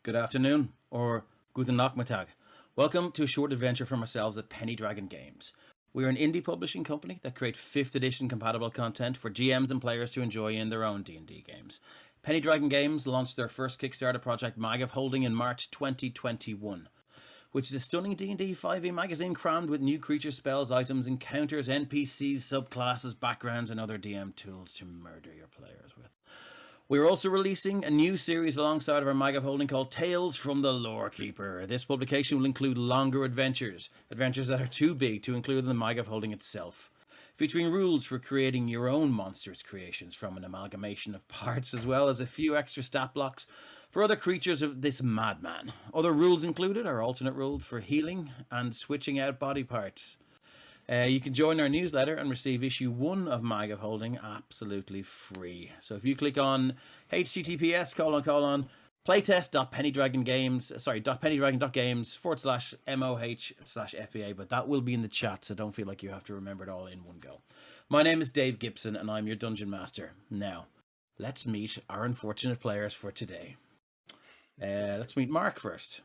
good afternoon, or guten Nachmittag. Welcome to a short adventure from ourselves at Penny Dragon Games. We are an indie publishing company that create 5th edition compatible content for GMs and players to enjoy in their own D&D games. Penny Dragon Games launched their first Kickstarter project, Mag of Holding, in March 2021, which is a stunning D&D 5e magazine crammed with new creatures, spells, items, encounters, NPCs, subclasses, backgrounds, and other DM tools to murder your players with. We're also releasing a new series alongside of our Mag of Holding called Tales from the Lore Keeper. This publication will include longer adventures that are too big to include in the Mag of Holding itself, featuring rules for creating your own monsters creations from an amalgamation of parts, as well as a few extra stat blocks for other creatures of this madman. Other rules included are alternate rules for healing and switching out body parts. You can join our newsletter and receive issue 1 of Mag of Holding absolutely free. So if you click on https://playtest.pennydragon.games/moh/FBA, but that will be in the chat, so don't feel like you have to remember it all in one go. My name is Dave Gibson, and I'm your Dungeon Master. Now, let's meet our unfortunate players for today. Let's meet Mark first.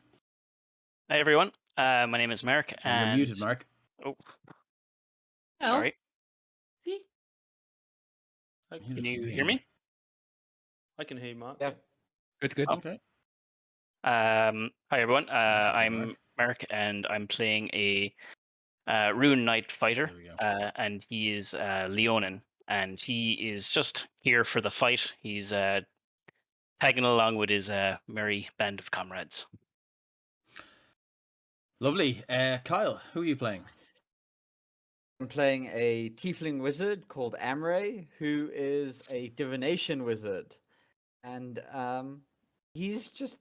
Hi everyone, my name is Mark, and you're muted, Mark. Oh, Oh. sorry. See? Can you hear me? I can hear you, Mark. Yeah. Good. Okay. Hi everyone, I'm Mark, and I'm playing a Rune Knight fighter, There we go. and he is Leonin, and he is just here for the fight. He's tagging along with his merry band of comrades. Lovely. Kyle, who are you playing? I'm playing a tiefling wizard called Amray, who is a divination wizard, and he's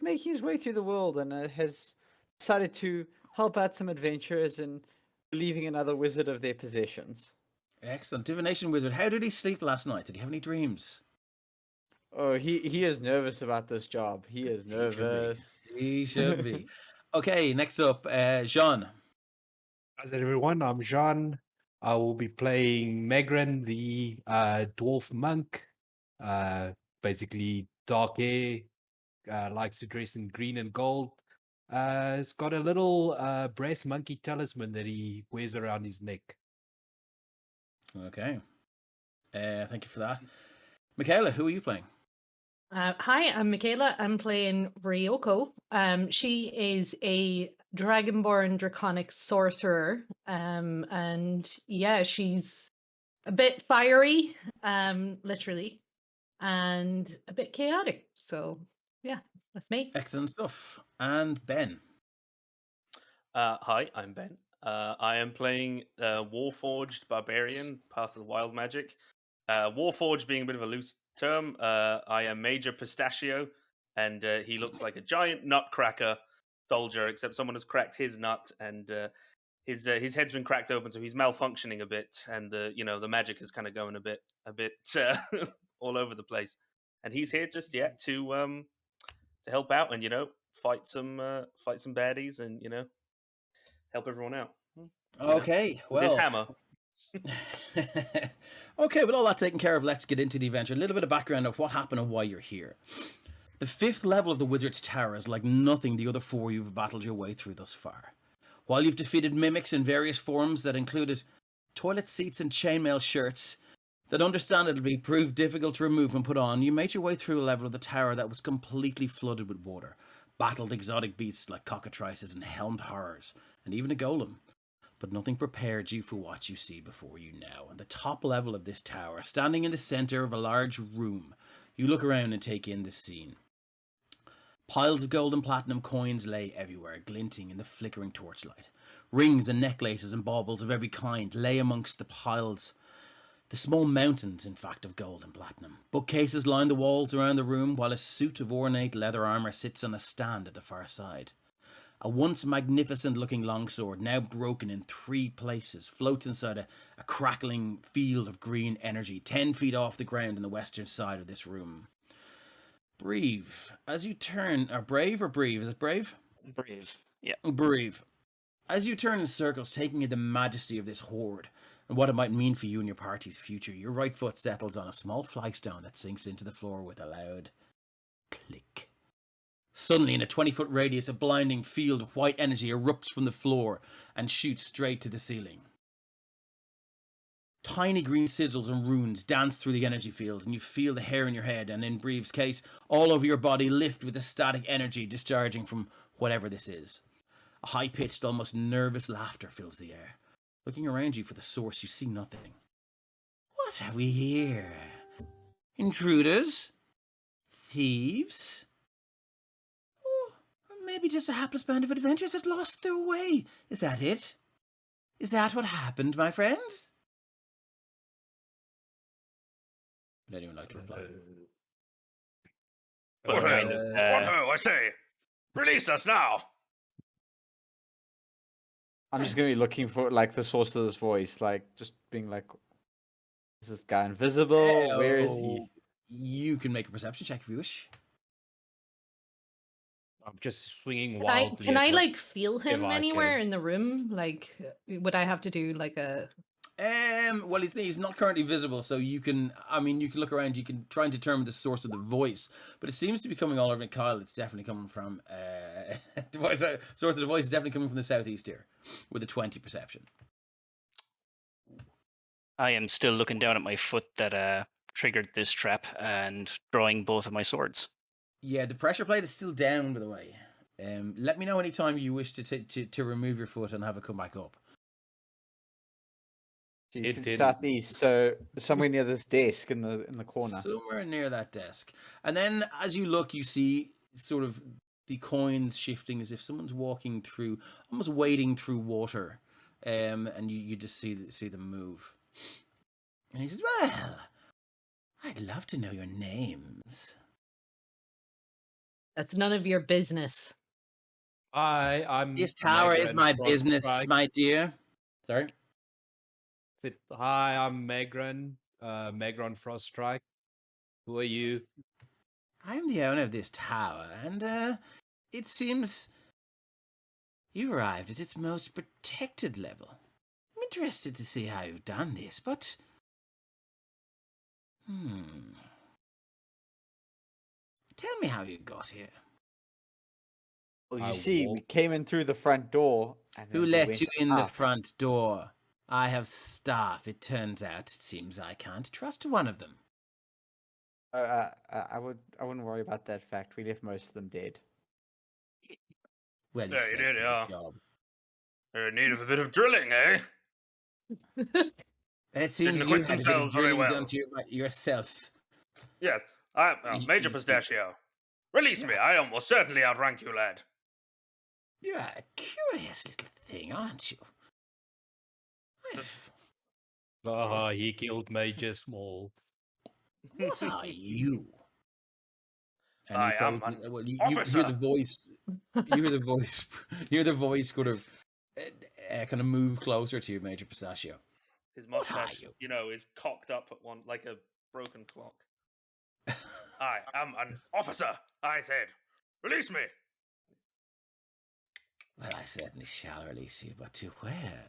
making his way through the world and has decided to help out some adventurers and relieving another wizard of their possessions. Excellent. Divination Wizard. How did he sleep last night? Did he have any dreams? Oh, he is nervous about this job. He is nervous. He should be. Okay, next up, Jean. How's it, everyone? I'm Jean. I will be playing Megran, the dwarf monk. Basically, dark hair, likes to dress in green and gold. He's got a little brass monkey talisman that he wears around his neck. Okay. Thank you for that. Michaela, who are you playing? Hi, I'm Michaela. I'm playing Ryoko. She is a dragonborn draconic sorcerer. And yeah, she's a bit fiery, literally, and a bit chaotic. So yeah, that's me. Excellent stuff. And Ben. Hi, I'm Ben. I am playing Warforged Barbarian, Path of the Wild Magic. Warforged being a bit of a loose term. I am Major Pistachio, and he looks like a giant nutcracker soldier, except someone has cracked his nut, and his head's been cracked open, so he's malfunctioning a bit, and the magic is kind of going a bit all over the place. And he's here just yet to help out and fight some baddies and help everyone out. Okay, with his hammer. Okay, with all that taken care of, let's get into the adventure. A little bit of background of what happened and why you're here. The 5th level of the Wizard's Tower is like nothing the other 4 you've battled your way through thus far. While you've defeated mimics in various forms that included toilet seats and chainmail shirts that understandably proved difficult to remove and put on, you made your way through a level of the tower that was completely flooded with water, battled exotic beasts like cockatrices and helmed horrors, and even a golem. But nothing prepared you for what you see before you now. On the top level of this tower, standing in the center of a large room, you look around and take in the scene. Piles of gold and platinum coins lay everywhere, glinting in the flickering torchlight. Rings and necklaces and baubles of every kind lay amongst the piles. The small mountains, in fact, of gold and platinum. Bookcases line the walls around the room, while a suit of ornate leather armor sits on a stand at the far side. A once magnificent-looking longsword, now broken in 3 places, floats inside a crackling field of green energy, 10 feet off the ground on the western side of this room. Brave. As you turn... Brave or Brave? Is it Brave? Brave, yeah. Brave. As you turn in circles, taking in the majesty of this horde, and what it might mean for you and your party's future, your right foot settles on a small flagstone that sinks into the floor with a loud click. Suddenly, in a 20-foot radius, a blinding field of white energy erupts from the floor and shoots straight to the ceiling. Tiny green sigils and runes dance through the energy field, and you feel the hair in your head, and in Breve's case, all over your body lift with the static energy discharging from whatever this is. A high-pitched, almost nervous laughter fills the air. Looking around you for the source, you see nothing. What have we here? Intruders? Thieves? Or maybe just a hapless band of adventurers that lost their way. Is that it? Is that what happened, my friends? Would anyone like to reply? But What kind ho? of, What ho, I say! Release us now! I'm just gonna be looking for like the source of this voice, like just being like, is this guy invisible? Where is he? Oh, you can make a perception check if you wish. I'm just swinging Can I, wildly. can at I what- like feel him I anywhere can. in the room? Like, would I have to do like a? Well, he's not currently visible, so you can. I mean, you can look around. You can try and determine the source of the voice, but it seems to be coming all over Kyle. It's definitely coming from. Source of the voice is definitely coming from the southeast here, with a 20 perception. I am still looking down at my foot that triggered this trap and drawing both of my swords. Yeah, the pressure plate is still down, by the way. Let me know anytime you wish to remove your foot and have it come back up. Jeez, It it's didn't. southeast, so somewhere near this desk in the corner. Somewhere near that desk. And then as you look, you see sort of the coins shifting as if someone's walking through, almost wading through water. And you just see them move. And he says, well, I'd love to know your names. That's none of your business. I'm. This tower is Megran my Froststrike. business, my dear. Sorry? Hi, I'm Megran. Megran Froststrike. Who are you? I'm the owner of this tower, and it seems you arrived at its most protected level. I'm interested to see how you've done this, but... Tell me how you got here. Well, you I see, we walk- came in through the front door. And Who then we let went you in the up. front door? I have staff. It turns out, it seems I can't trust one of them. I wouldn't worry about that fact. We left most of them dead. Well, you Yeah, you said did, good yeah. job. They're in need of a bit of drilling, eh? And it seems Didn't you acquit had a bit of themselves very drilling well. done to yourself. Yes, You- Major you- Pistachio. Release me, I almost certainly outrank you, lad. You're a curious little thing, aren't you? He killed Major Small. What are you? And I he am probably, an well, you officer. hear the voice. You hear the voice. You hear the voice kind of move closer to you, Major Pistachio. His What are mustache, you? is cocked up at one like a broken clock. I am an officer, I said. Release me. Well, I certainly shall release you, but to where?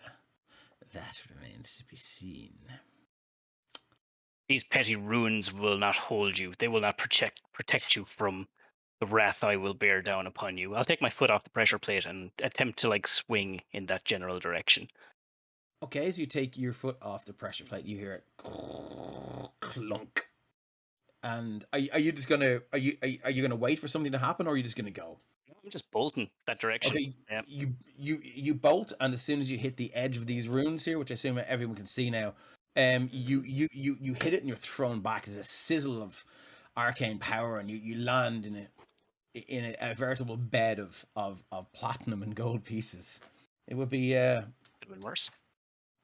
That remains to be seen. These petty runes will not hold you. They will not protect you from the wrath I will bear down upon you. I'll take my foot off the pressure plate and attempt to swing in that general direction. Okay, as you take your foot off the pressure plate, you hear it clunk. And are you just gonna are you gonna wait for something to happen, or are you just gonna go? I'm just bolting that direction. Okay, Yeah. you bolt, and as soon as you hit the edge of these runes here, which I assume everyone can see now, you hit it and you're thrown back. There's a sizzle of arcane power, and you land in a veritable bed of platinum and gold pieces. It would be Could have been worse.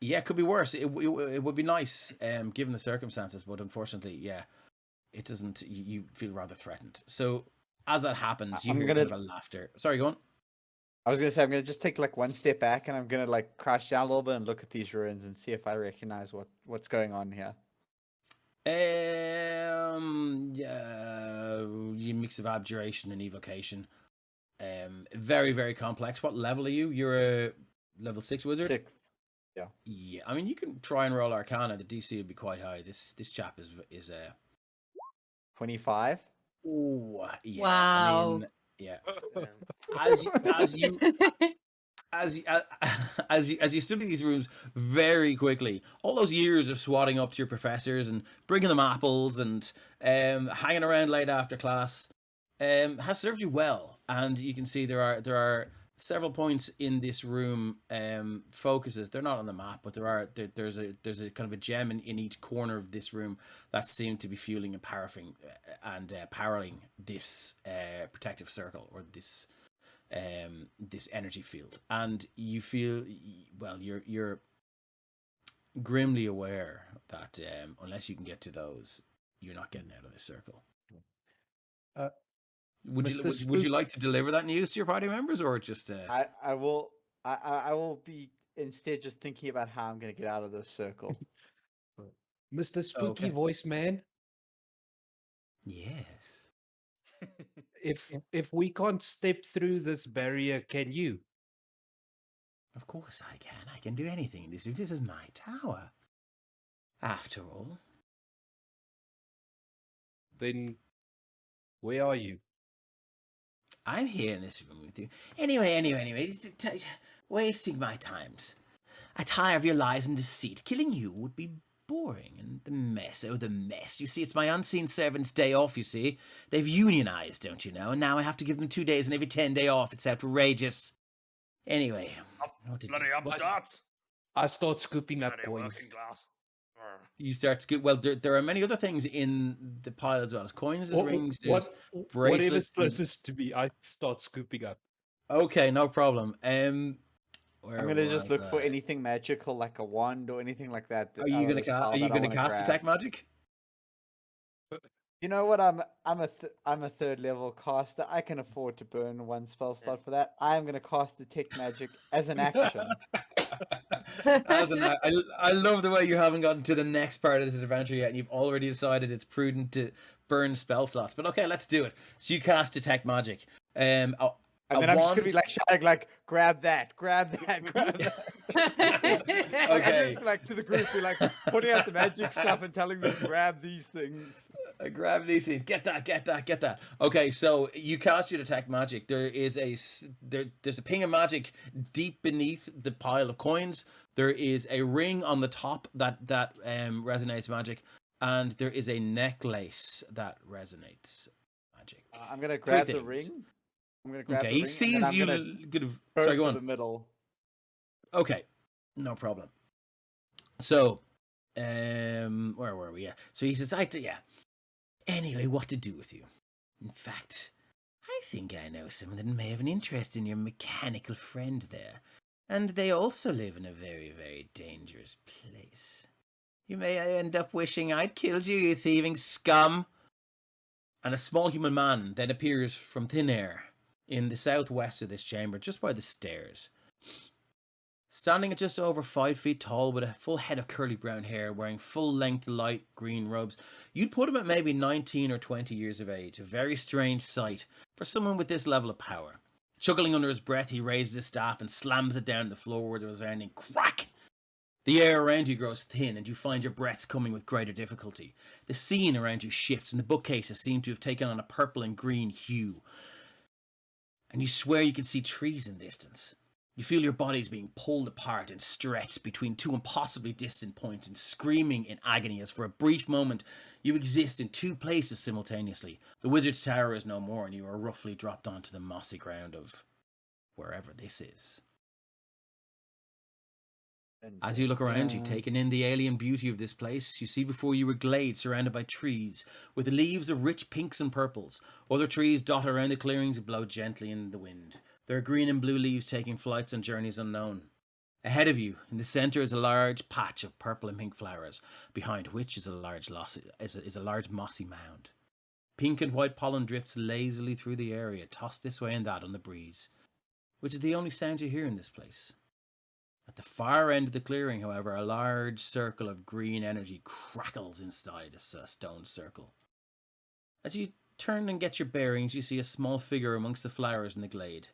yeah, it could be worse. It would be nice, given the circumstances, but unfortunately, yeah, it doesn't. You feel rather threatened. So as that happens, you I'm hear gonna- kind of a laughter. Sorry, go on. I was gonna say I'm gonna just take like one step back, and I'm gonna like crouch down a little bit and look at these ruins and see if I recognize what's going on here. Yeah, you mix of abjuration and evocation. Very, very complex. What level are you? You're a level 6 wizard. 6th. Yeah, I mean you can try and roll Arcana. The DC would be quite high. This chap is 25. oh yeah. Wow. I mean, Yeah. Damn. As you study these rooms very quickly, all those years of swatting up to your professors and bringing them apples and hanging around late after class has served you well. And you can see there are several points in this room focuses. They're not on the map, but there's a kind of a gem in each corner of this room that seem to be fueling and powering this protective circle, or this energy field. And you feel, well, you're grimly aware that unless you can get to those, you're not getting out of this circle. Uh, would you Mr. would you like to deliver that news to your party members, or just I will be instead just thinking about how I'm going to get out of this circle. Mr. Spooky Okay. Voice Man, Yes, if we can't step through this barrier, can you? of course I can. I can do anything in this. This is my tower, after all. Then where are you? I'm here in this room with you. Anyway, wasting my times. I tire of your lies and deceit. Killing you would be boring. And the mess. You see, it's my unseen servants' day off, you see. They've unionized, don't you know? And now I have to give them 2 days and every 10 day off. It's outrageous. Anyway. Bloody upstarts! I start scooping up Bloody coins. working class. Arr. You start to well, there are many other things in the pile as well. There's coins, there's rings, there's Whatever's bracelets. closest to me, I start scooping up. Okay, no problem. I'm gonna just look for anything magical, like a wand or anything like that. Are you gonna cast detect magic? You know what? I'm a third level caster. I can afford to burn one spell slot for that. I'm gonna cast detect magic as an action. I love the way you haven't gotten to the next part of this adventure yet, and you've already decided it's prudent to burn spell slots. But okay, let's do it. So you cast detect magic. And then I'm just gonna be like shouting, like, grab that, grab that, grab that. Okay. Just, like, to the group, be like putting out the magic stuff and telling them grab these things. Grab these things. Get that. Okay, so you cast your detect magic. There's a ping of magic deep beneath the pile of coins. There is a ring on the top that resonates magic, and there is a necklace that resonates magic. I'm gonna grab the things. ring. I'm gonna grab Okay, the he ring, sees and you. then I'm gonna Sorry, go for on. the middle. Okay, no problem. So, where were we? Yeah. So he says, Anyway, what to do with you? In fact, I think I know someone that may have an interest in your mechanical friend there. And they also live in a very, very dangerous place. You may end up wishing I'd killed you, you thieving scum. And a small human man then appears from thin air in the southwest of this chamber, just by the stairs. Standing at just over 5 feet tall with a full head of curly brown hair, wearing full-length light green robes, you'd put him at maybe 19 or 20 years of age. A very strange sight for someone with this level of power. Chuckling under his breath, he raises his staff and slams it down the floor with a resounding crack. The air around you grows thin, and you find your breaths coming with greater difficulty. The scene around you shifts, and the bookcases seem to have taken on a purple and green hue. And you swear you can see trees in the distance. You feel your bodies being pulled apart and stretched between two impossibly distant points and screaming in agony as for a brief moment you exist in two places simultaneously. The Wizard's Tower is no more, and you are roughly dropped onto the mossy ground of wherever this is. As you look around you, taking in the alien beauty of this place, you see before you a glade surrounded by trees, with the leaves of rich pinks and purples. Other trees dot around the clearings and blow gently in the wind. There are green and blue leaves taking flights on journeys unknown. Ahead of you, in the centre, is a large patch of purple and pink flowers, behind which is a large mossy mound. Pink and white pollen drifts lazily through the area, tossed this way and that on the breeze, which is the only sound you hear in this place. At the far end of the clearing, however, a large circle of green energy crackles inside a stone circle. As you turn and get your bearings, you see a small figure amongst the flowers in the glade.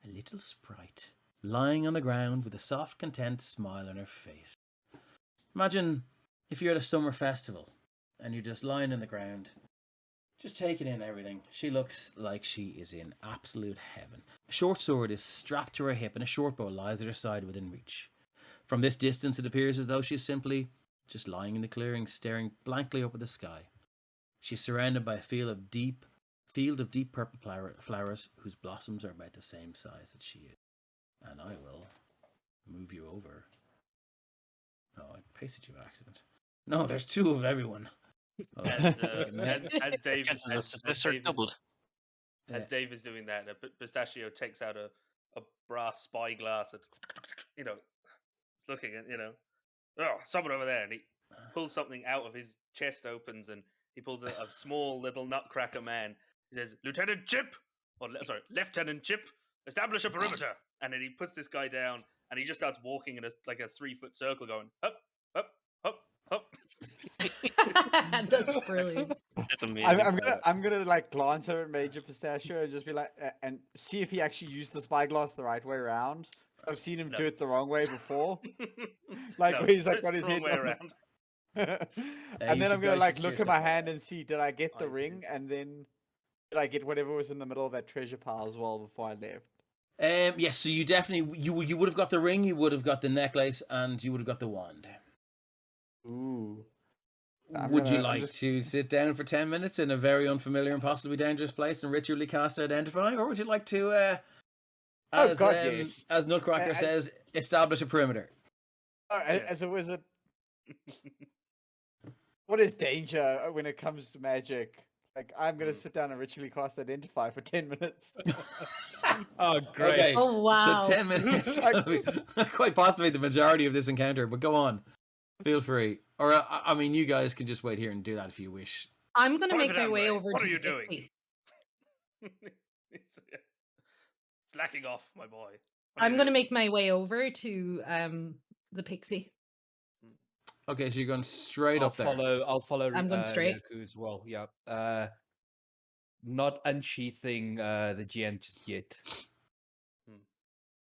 A little sprite, lying on the ground with a soft, content smile on her face. Imagine if you're at a summer festival and you're just lying on the ground, just taking in everything. She looks like she is in absolute heaven. A short sword is strapped to her hip and a short bow lies at her side within reach. From this distance, it appears as though she's simply just lying in the clearing, staring blankly up at the sky. She's surrounded by a field of deep purple flowers whose blossoms are about the same size as she is. And I will move you over. Oh, I pasted you by accident. No, there's two of everyone. Oh, As Dave Chances of success are doubled. as Dave is doing that, Pistachio takes out a brass spyglass and it's looking at someone over there, and he pulls something out of his chest, opens, and he pulls a small little nutcracker man. He says, "Lieutenant Chip, Lieutenant Chip, establish a perimeter." And then he puts this guy down, and he just starts walking in a 3-foot circle, going up, up, up, up. That's brilliant. That's amazing. I'm gonna like glance over at Major Pistachio and just be like, and see if he actually used the spyglass the right way around. I've seen him do it the wrong way before. Like where he's like got his head way around. And then I'm gonna like look at my hand and see, did I get the ring? And then did I get whatever was in the middle of that treasure pile as well before I left? Yes, so you definitely you would have got the ring, you would have got the necklace, and you would have got the wand. Ooh. Would you like to sit down for 10 minutes in a very unfamiliar and possibly dangerous place and ritually cast Identify, or would you like to, yes. as Nutcracker says, establish a perimeter? As a wizard, what is danger when it comes to magic? Like, I'm gonna sit down and ritually cast Identify for 10 minutes. Oh, great. Okay, Oh, wow. So 10 minutes. Quite possibly the majority of this encounter, but go on. Feel free. Or, I mean, you guys can just wait here and do that if you wish. I'm going to make Private my way Amray, over what to are you the doing? pixie. Slacking off, my boy. I'm going to make my way over to the pixie. Okay, so you're going straight up there. I'll follow. I'm going straight. Ryoku as well. Yeah. Not unsheathing the GN just yet.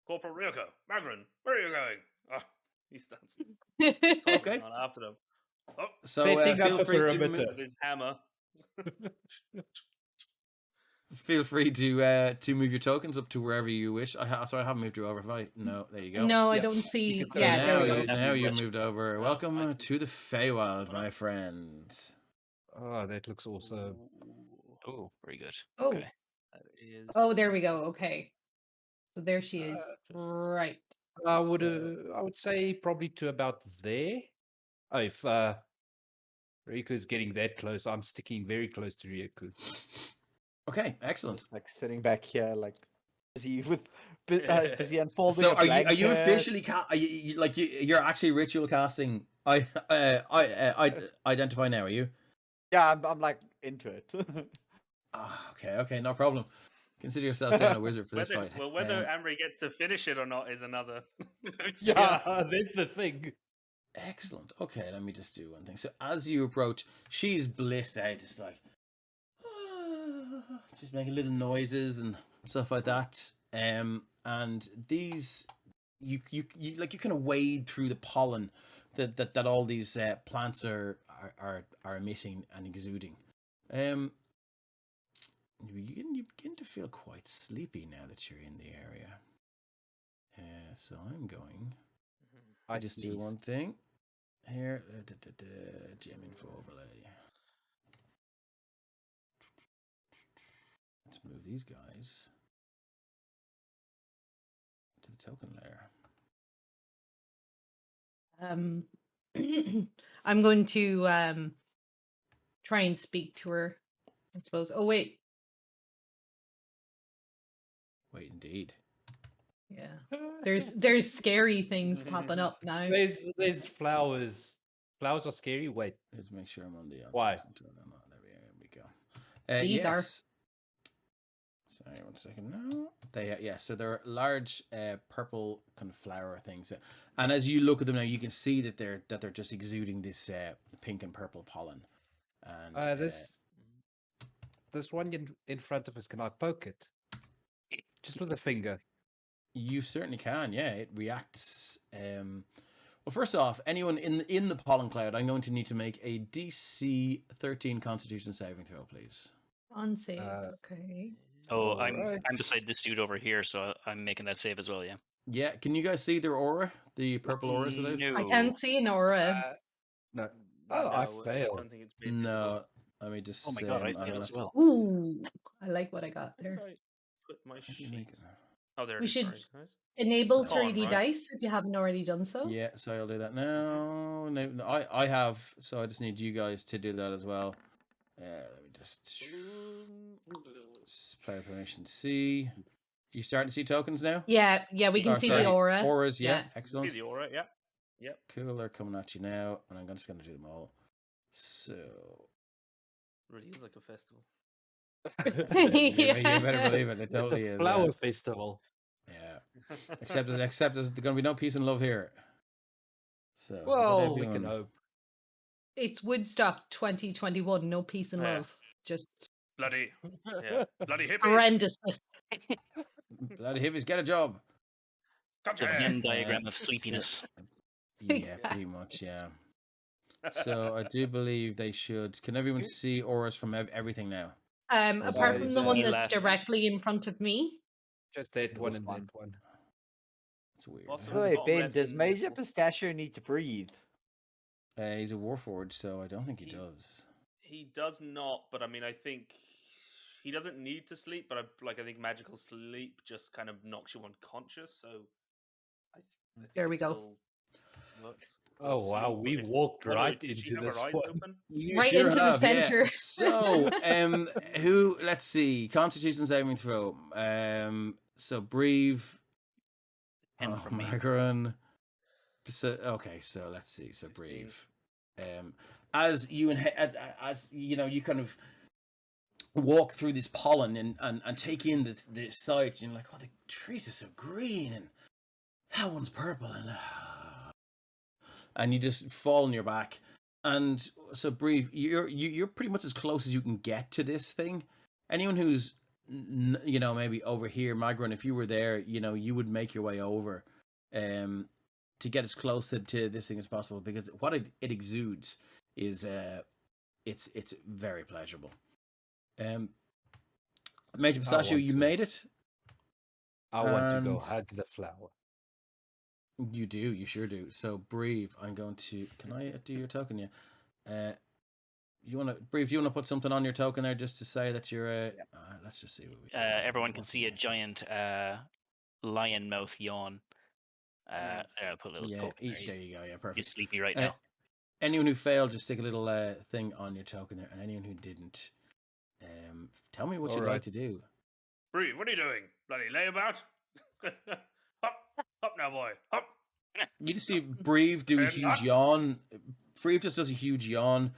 Corporal Ryoko, Magrin, where are you going? Oh, he stands Okay. on after them. Oh, So Setting up feel a free to perimeter. move, with his hammer. feel free to move your tokens up to wherever you wish. I haven't moved you over. Have I? No, there you go. No, I Yeah. don't see. You can Yeah, throw there we it go. out. Now you've moved over. Oh, Welcome I to the Feywild, my friend. Oh, that looks awesome. Oh, very good. Oh. Okay. That is... Oh, there we go. Okay. So there she is. Right. I would say probably to about there. Oh, if Ryuku's getting that close, I'm sticking very close to Ryoku. Okay, excellent. Just like sitting back here, like busy busy unfolding. So a are you blanket. officially you're actually ritual casting? I Identify now. Are you? Yeah, I'm like into it. Okay, no problem. Consider yourself down a wizard for this Whether, fight. well, whether Amri gets to finish it or not is another. Yeah, that's the thing. Excellent. Okay, let me just do one thing. So as you approach, she's blissed out, just like just making little noises and stuff like that. And these, you kind of wade through the pollen that all these plants are emitting and exuding. You begin to feel quite sleepy now that you're in the area. So I'm going. I just do one thing here. Gem info overlay. Let's move these guys to the token layer. I'm going to try and speak to her, I suppose. Oh, wait. Wait, indeed. Yeah. There's scary things popping up now. There's flowers. Flowers are scary. Wait. Let's make sure I'm on the Why? There we go. These are. Sorry, 1 second. No, so they're large purple kind of flower things, and as you look at them now, you can see that they're just exuding this pink and purple pollen. And this one in front of us. Can I poke it? Just with a finger. You certainly can. Yeah, it reacts. Well, first off, anyone in the pollen cloud, I'm going to need to make a DC 13 Constitution saving throw, please. On save. Uh, Okay. So I'm Alright. beside this dude over here, so I'm making that save as well. Yeah. Yeah, can you guys see their aura? The purple auras that I've... No. I can't see an aura. No. Oh, I I failed. don't think it's made visible. No, let me just... Oh my god, I I'm failed gonna as have well. Ooh, I like what I got Where there. did I put my How do you make sheet? it? Oh, there it We is. should Sorry, guys. enable So- 3D right. dice if you haven't already done so. Yeah, so I'll do that now. No, I have, so I just need you guys to do that as well. Let me just... Player permission C. You starting to see tokens now? Yeah, we can Oh, see sorry, the aura. auras, yeah, Yeah. See excellent. the aura? Yeah. Yep. Cool, they're coming at you now, and I'm just going to do them all. So... Really is like a festival. You better believe it, it It's totally a is. flower Yeah. festival. Yeah. Except there's going to be no peace and love here. So let Well, we can everyone- hope. It's Woodstock 2021. No peace and Yeah. love. Just bloody, yeah, bloody hippies. horrendousness. bloody hippies, get a job. Gotcha. The Venn diagram of so- sleepiness. Yeah, pretty much. Yeah. So I do believe they should. Can everyone see auras from everything now? Apart Yeah, from it's the one the that's last- directly in front of me. Just that Yeah, one this and one. that one. It's weird. What's How on By the the way, bottom Ben, left does and Major middle? Pistachio need to breathe? He's a warforged, so I don't think he He- does. He does not, but I mean, I think he doesn't need to sleep. But I think magical sleep just kind of knocks you unconscious. So I think There we it go. still works. Oh Let's wow, see we if- walked by the way, right did she into have her this eyes one. open? You Right into the center. Yeah. So, who? Let's see. Constitution saving throw. So Breve. 10 from me. Macaron. So okay, so let's see. So 15. Breve. As you as you know, you kind of walk through this pollen and take in the sights, and you're like, oh, the trees are so green, and that one's purple, and you just fall on your back. And so Breve, you're pretty much as close as you can get to this thing. Anyone who's maybe over here, Magron, if you were there, you would make your way over to get as close to this thing as possible, because what it exudes is it's very pleasurable. Major Pistachio, want you to. made it. I want to go And- hug the flower. You do, you sure do. So Breve, I'm going to. Can I do your token? Yeah. You want to Breve? Do you want to put something on your token there just to say that you're? Let's just see what we. Everyone can see a giant lion mouth yawn. I'll put a little Yeah, token there. there you go. Yeah, He's perfect. sleepy right Uh, now. Anyone who failed, just stick a little thing on your token there, and anyone who didn't, tell me what you'd like Alright. to do. Breve, what are you doing? Bloody lay about? Up now, boy. Up. You just see Breve do a Turn huge up. yawn. Breve just does a huge yawn,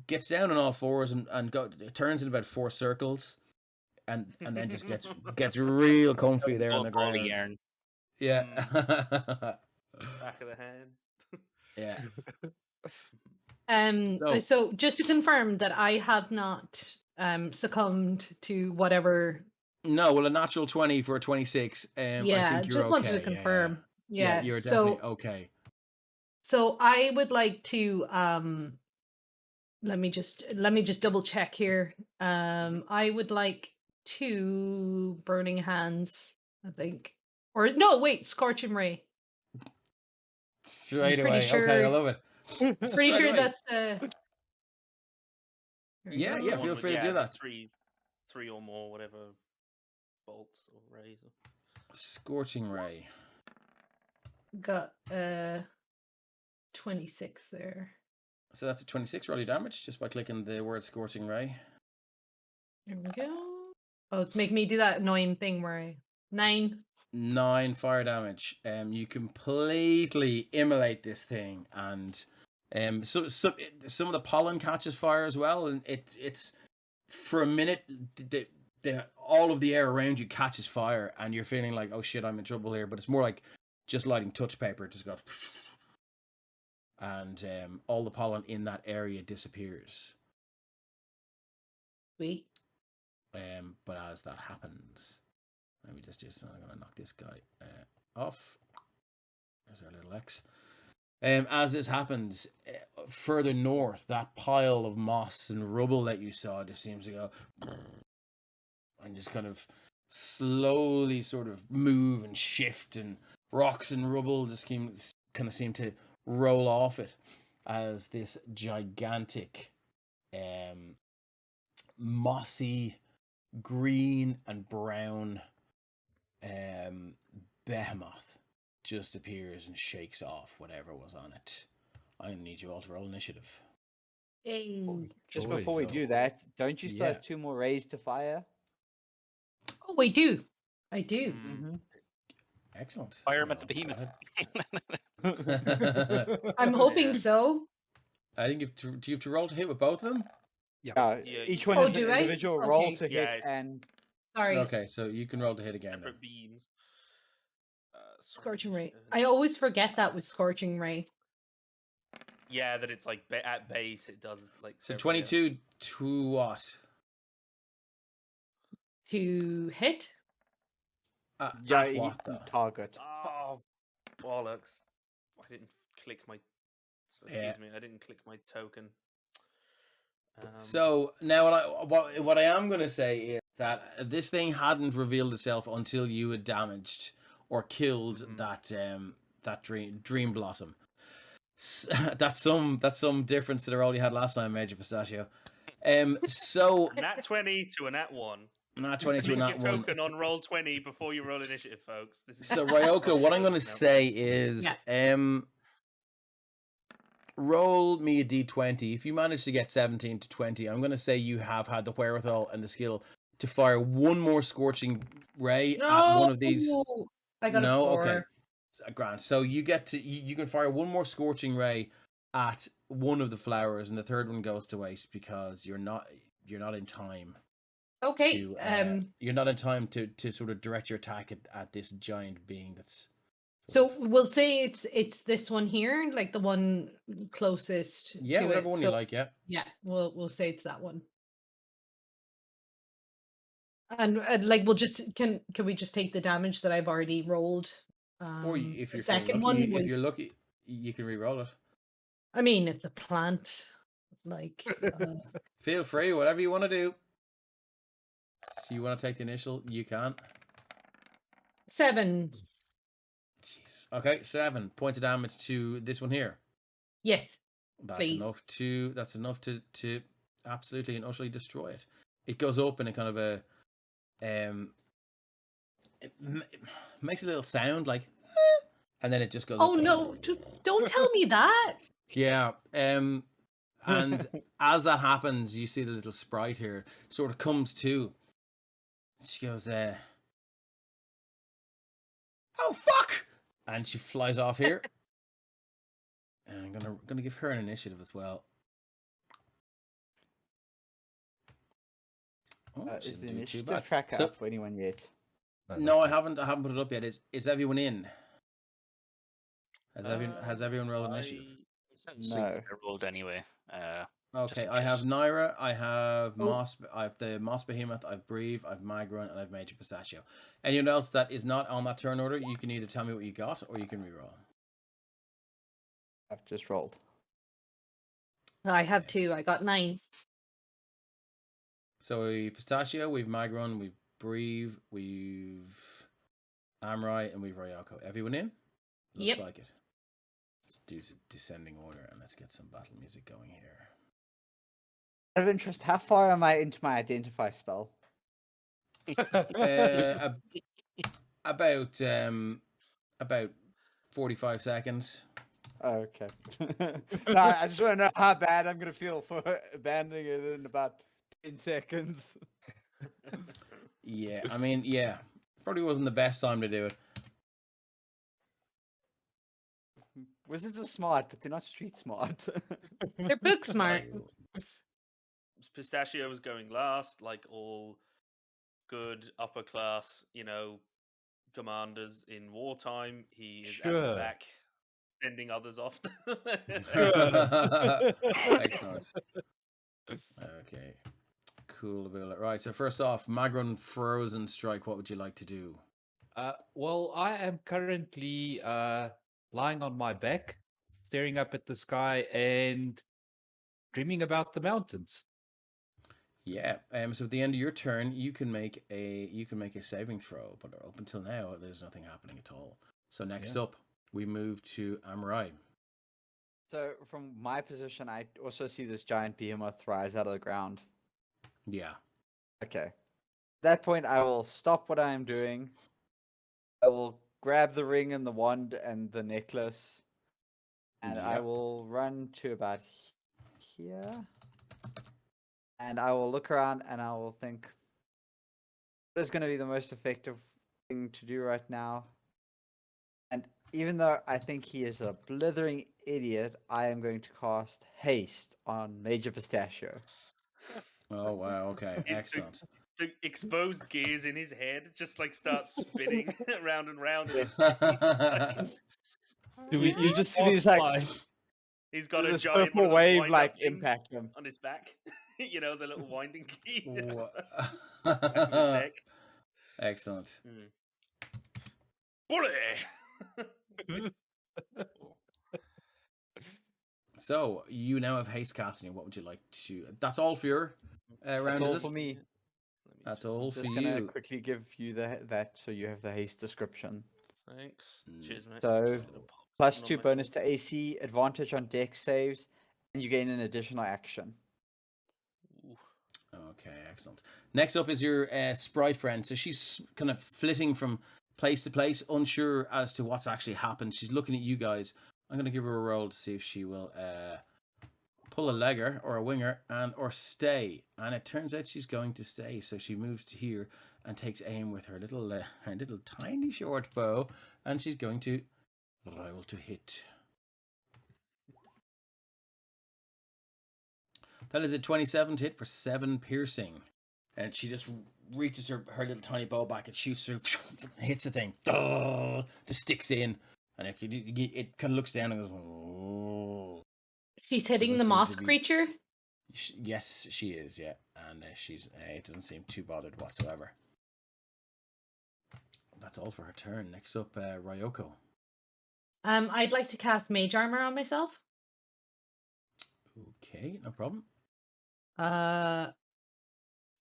gets down on all fours and turns in about 4 circles, and then just gets real comfy there on the Ball of ground. yarn. Yeah. Back of the hand. Yeah. So just to confirm that I have not succumbed to whatever. No, well, a natural 20 for a 26. I Yeah, think you're just wanted to okay, yeah. confirm. Yeah, Yeah, you're so definitely okay. so I would like to let me just double check here. I would like 2 burning hands, I think. Or no, wait, scorching ray. Straight pretty away. Okay, I sure- love it. Pretty Straight sure away. that's there we Yeah, go. yeah, One feel with- free to do the that. Three or more, whatever bolts or rays. Scorching ray. Got 26 there. So that's a 26 roll your damage just by clicking the word scorching ray. There we go. Oh, it's making me do that annoying thing where I 9. 9 fire damage. You completely immolate this thing, and some of the pollen catches fire as well, and it's for a minute all of the air around you catches fire, and you're feeling like, oh shit, I'm in trouble here. But it's more like just lighting touch paper. It just goes, and all the pollen in that area disappears. Sweet. But as that happens, let me just do something. I'm going to knock this guy off. There's our little X. As this happens, further north, that pile of moss and rubble that you saw just seems to go and just kind of slowly sort of move and shift, and rocks and rubble just kind of seem to roll off it as this gigantic mossy green and brown behemoth just appears and shakes off whatever was on it. I need you all to roll initiative. Hey. Just Joy, before we so- do that, don't you still Yeah. have 2 more rays to fire? Oh, I do. I do. Mm-hmm. Excellent. Fire him at the Well, go behemoth. ahead. I'm hoping Yeah. so. I think do you have to roll to hit with both of them? Yeah, Each you one Oh, is an do I? individual roll Okay. to hit, Yeah, it's- and Sorry. Okay, so you can roll to hit again. Then. separate beams. Sorry, Scorching Ray. I always forget that with Scorching Ray. yeah, that it's like at base it does like. So several, yeah. 22 to what? To hit? yeah, At what though? target. Oh, bollocks! I didn't click my. Excuse me, I didn't click my token. So now what I am going to say is that this thing hadn't revealed itself until you had damaged or killed that dream blossom. That's some difference to the roll you had last time, Major Pistachio. So nat 20 to a nat 1. nat 20 to a Click nat your 1. token on roll 20 before you roll initiative, folks. This is So Ryoko, what I'm going to say is, roll me a d20. If you manage to get 17 to 20, I'm going to say you have had the wherewithal and the skill to fire one more scorching ray at one of these. I got a 4. Okay, grand. So you get to you can fire one more scorching ray at one of the flowers, and the third one goes to waste because you're not in time. Okay. You're not in time to sort of direct your attack at this giant being that's. So we'll say it's this one here, like the one closest Yeah, to whatever it. one So, you like. Yeah. yeah, we'll say it's that one. And like we'll just can we just take the damage that I've already rolled? Or if the you're second lucky, one was, if you're lucky, you can re-roll it. I mean, it's a plant. Like Feel free, whatever you want to do. So you want to take the initial, you can. 7. Jeez. Okay, 7 points of damage to this one here. Yes. That's Please. enough to absolutely and utterly destroy it. It goes up in a kind of a it makes a little sound like and then it just goes Oh up. no, don't tell me that. Yeah. And as that happens, you see the little sprite here sort of comes to. She goes, oh fuck! And she flies off here. And I'm gonna give her an initiative as well. Oh, she Is didn't the do too initiative bad. tracker So- up for anyone yet? No, I haven't put it up yet. Is everyone in? Has everyone rolled initiative? No. I rolled anyway. Okay, in I have case. Naira, I have Oh. Moss, I have the Moss Behemoth, I have Breve, I have Magron, and I have Major Pistachio. Anyone else that is not on that turn order, you can either tell me what you got or you can reroll. I've just rolled. I have 2. I got 9. So we've Pistachio, we've Magron, we've Breve, we've Amrai, and we've Ryoko. Everyone in? Looks Yep. like it. Let's do descending order and let's get some battle music going here. Out of interest, how far am I into my identify spell? About 45 seconds. Oh, okay. No, I just want to know how bad I'm gonna feel for abandoning it in about 10 seconds. Yeah, I mean, yeah. Probably wasn't the best time to do it. Wizards are smart, but they're not street smart. They're book smart. Pistachio was going last, like all good upper class, commanders in wartime. He is at the Sure. back, sending others off. Excellent. Okay. Cool. Right, so first off, Magron Frozen Strike, what would you like to do? Well, I am currently lying on my back, staring up at the sky and dreaming about the mountains. Yeah. So at the end of your turn, you can make a saving throw, but up until now, there's nothing happening at all. So next up, we move to Amurai. So from my position, I also see this giant behemoth rise out of the ground. Yeah. Okay. At that point, I will stop what I am doing. I will grab the ring and the wand and the necklace, and I Yep. will run to about here. And I will look around and I will think, what is going to be the most effective thing to do right now? And even though I think he is a blithering idiot, I am going to cast haste on Major Pistachio. Oh wow. Okay. It's Excellent. The exposed gears in his head just like start spinning round and round in his Do we You see just see sparks these, like, fly? He's got a this giant purple one of those wave wind-up like things impact him. on his back. You know, the little winding key Wha- back of his neck. Excellent. Bully! So you now have haste casting. What would you like to? That's all for your round. That's all is for it? me. That's all for Just gonna you. quickly give you that so you have the haste description. Thanks. Cheers, mate. So, Just gonna pop Plus something 2 on my bonus shoulder. to AC, advantage on dex saves, and you gain an additional action. Ooh. Okay, excellent. Next up is your sprite friend. So she's kind of flitting from place to place, unsure as to what's actually happened. She's looking at you guys. I'm going to give her a roll to see if she will pull a legger or a winger or stay. And it turns out she's going to stay. So she moves to here and takes aim with her little tiny short bow, and she's going to roll to hit. That is a 27 to hit for 7 piercing. And she just reaches her little tiny bow back and shoots through, hits the thing, just sticks in. And it kind of looks down and goes, oh. She's hitting Doesn't the seem to moss be- creature. Yes, she is, yeah. And it doesn't seem too bothered whatsoever. That's all for her turn. Next up, Ryoko. I'd like to cast mage armor on myself. Okay, no problem.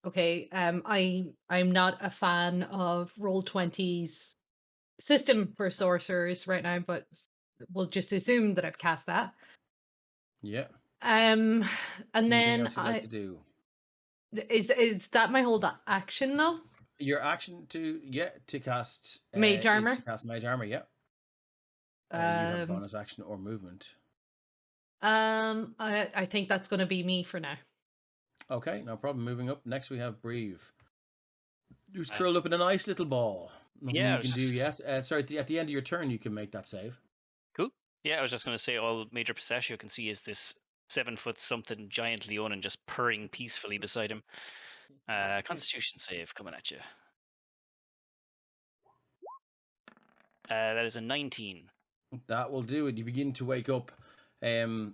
Okay. I'm not a fan of Roll20's system for sorcerers right now, but we'll just assume that I've cast that. Yeah. And Anything then else you'd like to do? is that my whole action though? Your action to cast Mage armor? is to cast mage armor, yeah. You have a bonus action or movement. I think that's going to be me for now. Okay, no problem. Moving up. Next we have Breve. Who's curled up in a nice little ball. Nothing Yeah, I you was can do just- yet. Sorry, at the end of your turn you can make that save. Cool. Yeah, I was just going to say all Major Pistachio can see is this 7-foot something giant Leonin just purring peacefully beside him. Constitution save coming at you. That is a 19. That will do it. You begin to wake up, and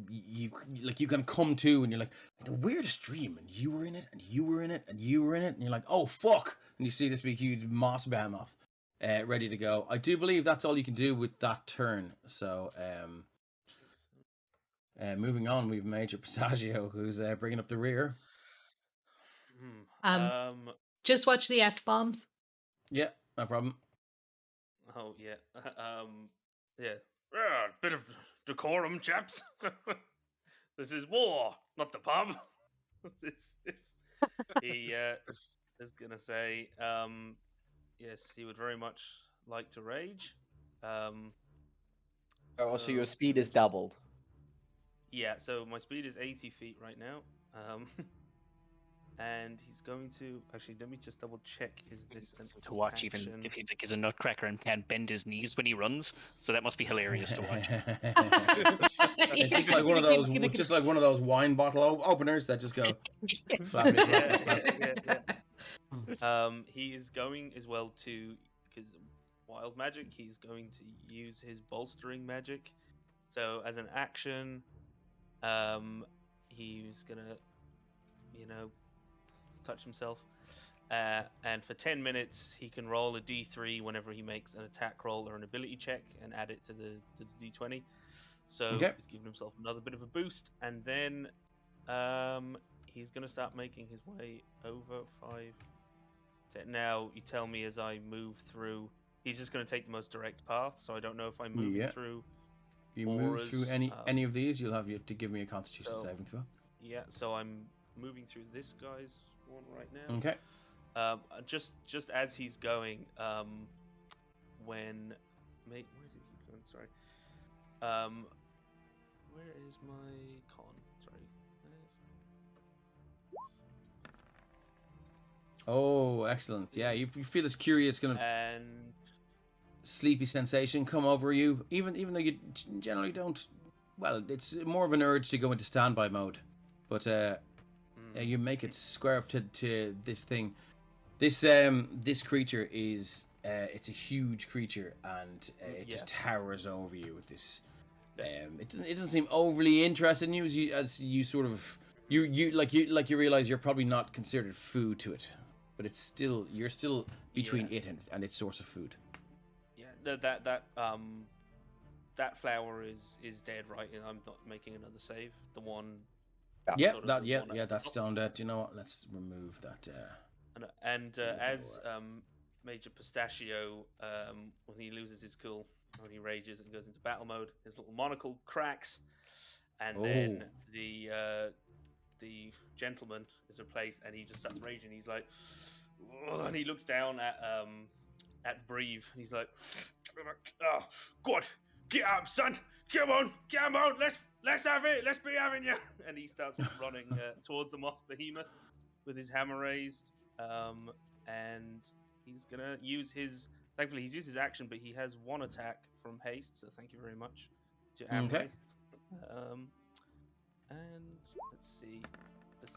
you can come to, and you're like, the weirdest dream, and you were in it, and you were in it, and you were in it, and you're like, oh fuck, and you see this big huge moss behemoth, ready to go. I do believe that's all you can do with that turn. So, moving on, we've Major Pistachio, who's bringing up the rear. Just watch the F-bombs. Yeah, no problem. Oh yeah. Yeah. Bit of decorum, chaps. This is war, not the pub. He is gonna say, yes, he would very much like to rage. Also, your so speed let me is just- doubled. Yeah, so my speed is 80 feet right now. And he's going to actually. Let me just double check. Is this an To watch, action? even if he is a nutcracker and can't bend his knees when he runs, so that must be hilarious to watch. It's just like one of those wine bottle openers that just go flap, flap, flap, flap. Yeah. He is going as well to, because wild magic. He's going to use his bolstering magic. So as an action, he's gonna, touch himself. and for 10 minutes, he can roll a d3 whenever he makes an attack roll or an ability check and add it to the d20. So Okay. he's giving himself another bit of a boost. And then he's going to start making his way over 5. Now, you tell me as I move through. He's just going to take the most direct path, so I don't know if I'm moving through. If you move through auras, any of these, you'll have to give me a Constitution saving throw. Yeah, so I'm moving through this guy's one right now. Okay. Just as he's going, when where is he going? Sorry. Where is my con? Sorry. Oh, excellent. Yeah, you feel this curious kind of And sleepy sensation come over you, even though you generally don't. Well, it's more of an urge to go into standby mode, but you make it square up to this thing. This creature is it's a huge creature, and it just towers over you with this. It doesn't seem overly interested in you as you sort of you realize you're probably not considered food to it, but you're still between it and its source of food. Yeah, that flower is dead, right? And I'm not making another save. The one. That's still dead. You know what? Let's remove that. As Major Pistachio, when he loses his cool, when he rages and goes into battle mode, his little monocle cracks, and then the gentleman is replaced, and he just starts raging. He's like, and he looks down at Breve, and he's like, "Oh God, get up, son! Come on! Let's have it! Let's be having you!" And he starts running towards the moss behemoth with his hammer raised, and he's gonna use his. Thankfully, he's used his action, but he has one attack from haste. So thank you very much to Amray. Okay. And let's see, what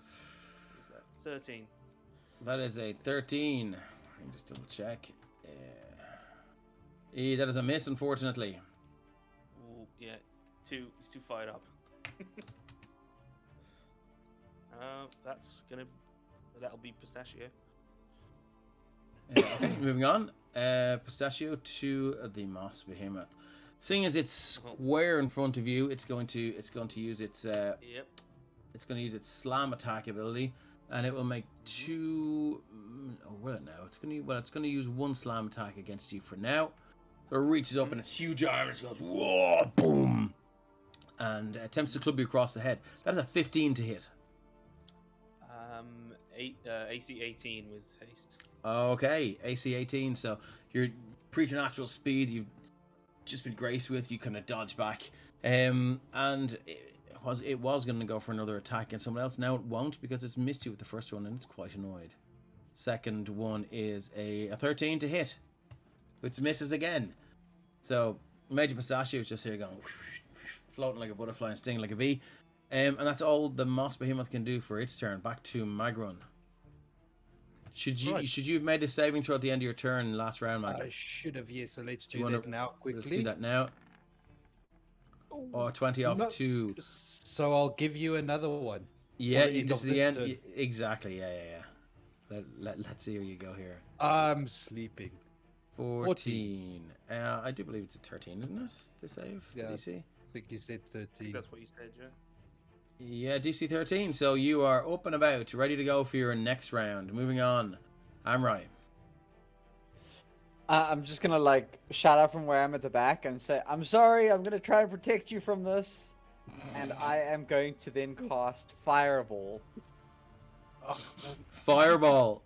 is that? 13. That is a 13. Let me just double check. That is a miss, unfortunately. Ooh, yeah, he's too fired up. That'll be Pistachio. Okay, moving on. Pistachio to the moss behemoth. Seeing as it's square in front of you, it's going to use its it's going to use its slam attack ability, and it will make 2. Oh, will it now? It's going to use 1 slam attack against you for now. So it reaches up and its huge arm just goes whoa, boom, and attempts to club you across the head. That is a 15 to hit. AC 18 with haste. Okay, AC 18. So your preternatural speed you've just been graced with, you kind of dodge back, and it was going to go for another attack against someone else. Now it won't because it's missed you with the first one and it's quite annoyed. Second one is a 13 to hit, which misses again. So Major Pistachio is just here going floating like a butterfly and stinging like a bee. And that's all the Moss Behemoth can do for its turn. Back to Magron. Should you have made a saving throw at the end of your turn last round, Magron? I should have, yes. So let's do that now quickly. Let's do that now. Oh, 20 off 2. So I'll give you another one. Yeah, this is the end. Exactly, yeah. Let's see where you go here. I'm sleeping. 14. I do believe it's a 13, isn't it? The save, the DC? I think you said 13. That's what you said, yeah. Yeah, DC 13. So you are up and about, ready to go for your next round. Moving on. Amray. I'm just gonna shout out from where I'm at the back and say, "I'm sorry. I'm gonna try and protect you from this," and I am going to then cast Fireball. Fireball.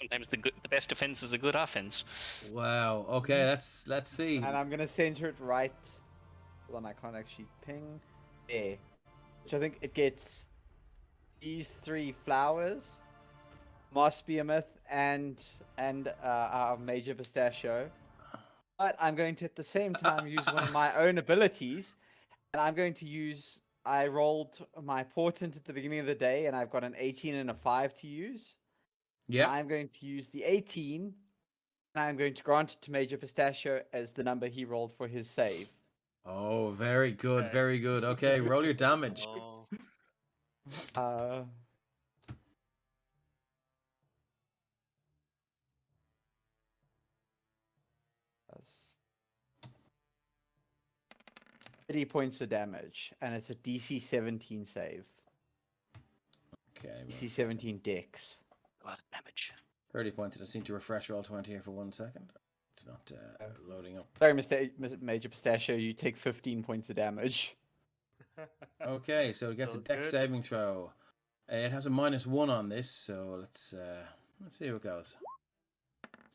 Sometimes the best defense is a good offense. Wow. Okay, let's see. And I'm gonna center it right. Hold on, I can't actually ping there. Which I think it gets these 3 flowers, Moss Behemoth, and Major Pistachio. But I'm going to at the same time use one of my own abilities, and I'm going to use. I rolled my portent at the beginning of the day, and I've got an 18 and a 5 to use. Yeah. I'm going to use the 18, and I'm going to grant it to Major Pistachio as the number he rolled for his save. Oh, very good, very good. Okay, roll your damage. 30 points of damage, and it's a DC 17 save. Okay. DC 17 Dex. A lot of damage. 30 points. I just need to refresh roll 20 here for 1 second. It's not loading up. Sorry, Major Pistachio, you take 15 points of damage. Okay, so it gets a Still dex good. saving throw. It has a -1 on this, so let's see how it goes.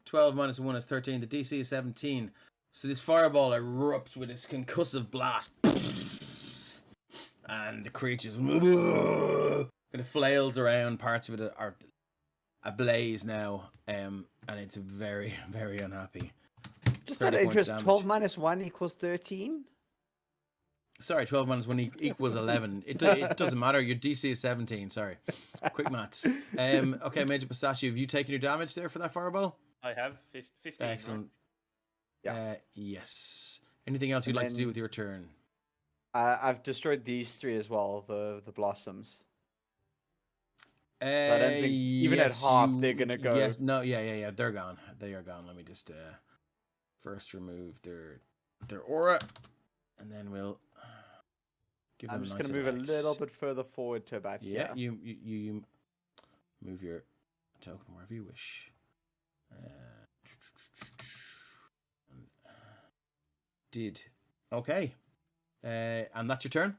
12 minus 1 is 13. The DC is 17. So this fireball erupts with its concussive blast. And the creature's kind of flails around. Parts of it are ablaze now. And it's very, very unhappy. Just out 30 of points interest, damage. 12 minus 1 equals 13? Sorry, 12 minus 1 equals 11. It doesn't matter. Your DC is 17. Sorry. Quick maths. Okay, Major Pistachio, have you taken your damage there for that fireball? I have 15. Excellent. Yeah. Yes. Anything else you'd And like to do then- with your turn? I've destroyed these 3 as well, the blossoms. I don't think even at half they're gonna go. Yes, no, yeah. They're gone. They are gone. Let me just first remove their aura, and then we'll give them. I'm a just nice going to move a little X. bit further forward to about Yeah, here. you move your token wherever you wish. Did okay, and that's your turn.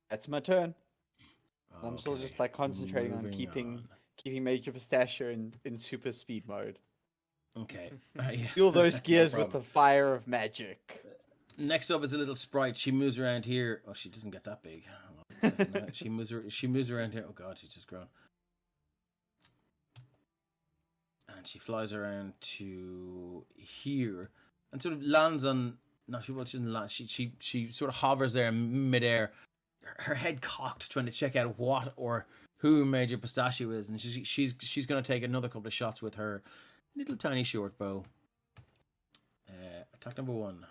That's my turn. I'm still just Okay, like concentrating on moving keeping Major Pistachio in super speed mode. Okay. Yeah, Fuel those no gears with problem. the fire of magic. Next up is a little sprite. She moves around here. Oh, she doesn't get that big. No, she moves around here. Oh god, she's just grown. And she flies around to here and sort of lands on. No, she doesn't land. She sort of hovers there in midair, her head cocked, trying to check out what or who Major Pistachio is, and she's going to take another couple of shots with her little tiny short bow. Attack number 1.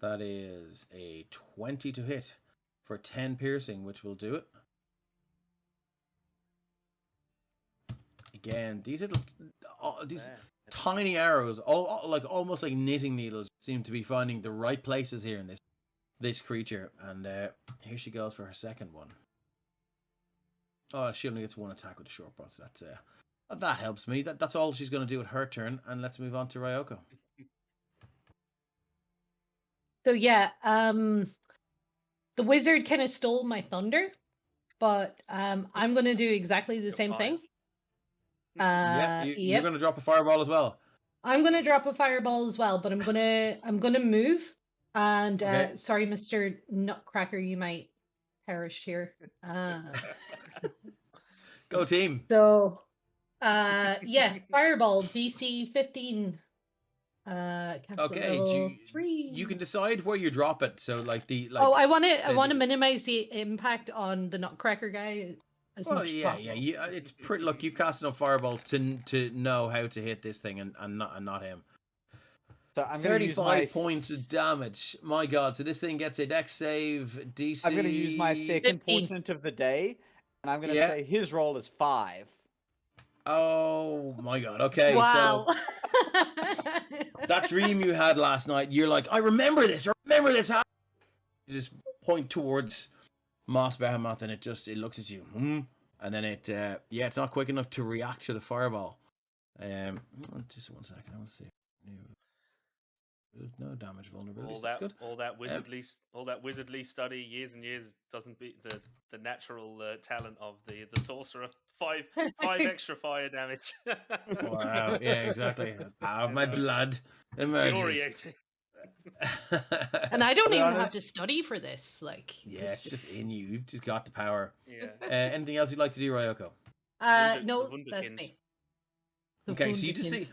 That is a 20 to hit for 10 piercing, which will do it. Again, these little, these tiny arrows, almost like knitting needles, seem to be finding the right places here in this creature. And here she goes for her second one. Oh, she only gets 1 attack with the short bow, so that helps me. That's all she's going to do at her turn. And let's move on to Ryoko. So yeah, the wizard kind of stole my thunder, but I'm gonna do exactly the You're same fine. thing. You're Yep. going to drop a fireball as well. I'm gonna drop a fireball as well, but I'm gonna move. And Okay. sorry, Mr. Nutcracker, you might perish here. Go team. So yeah, fireball DC 15. Cancel Okay, level 3. you can decide where you drop it. So Oh, I want the- to minimize the impact on the Nutcracker guy as well, much as yeah, possible. yeah. It's pretty. Look, you've cast enough fireballs to know how to hit this thing and not him. So I'm going to use my 35 points of damage. My God! So this thing gets a dex save DC. I'm going to use my second 15. portent of the day, and I'm going to Yeah. say his roll is 5. Oh my God! Okay, Wow. so that dream you had last night, you're like, I remember this. You just point towards Moss Behemoth, and it looks at you, and then it's not quick enough to react to the fireball. Just 1 second. I want to see. No damage vulnerabilities. That's good. All that wizardly study years and years doesn't beat the natural talent of the sorcerer. 5 extra fire damage. Wow. Yeah, exactly. The power of my blood emerges. Infuriating. And I don't be even honest- have to study for this. Like, Yeah, it's just in you. You've just got the power. Yeah. Anything else you'd like to do, Ryoko? no, the that's Wunderkind. me. The Okay, so you just see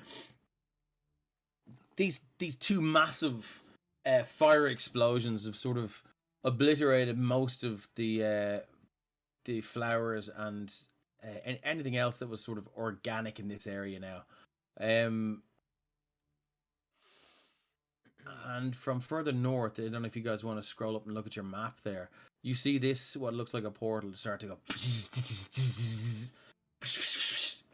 Wunderkind. these two massive fire explosions have sort of obliterated most of the flowers and anything else that was sort of organic in this area now. And from further north, I don't know if you guys want to scroll up and look at your map there. You see this, what looks like a portal, start to go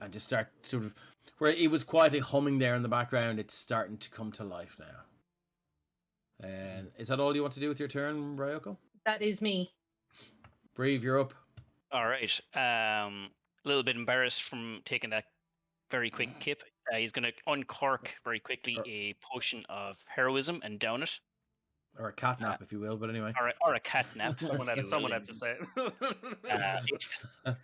and just start sort of, where it was quietly humming there in the background, it's starting to come to life now. And is that all you want to do with your turn, Ryoko? That is me. Brave, you're up. All right. A little bit embarrassed from taking that very quick kip. He's going to uncork very quickly a potion of heroism and down it. Or a cat nap, if you will, but anyway. Or a cat nap. Someone had and, to say it.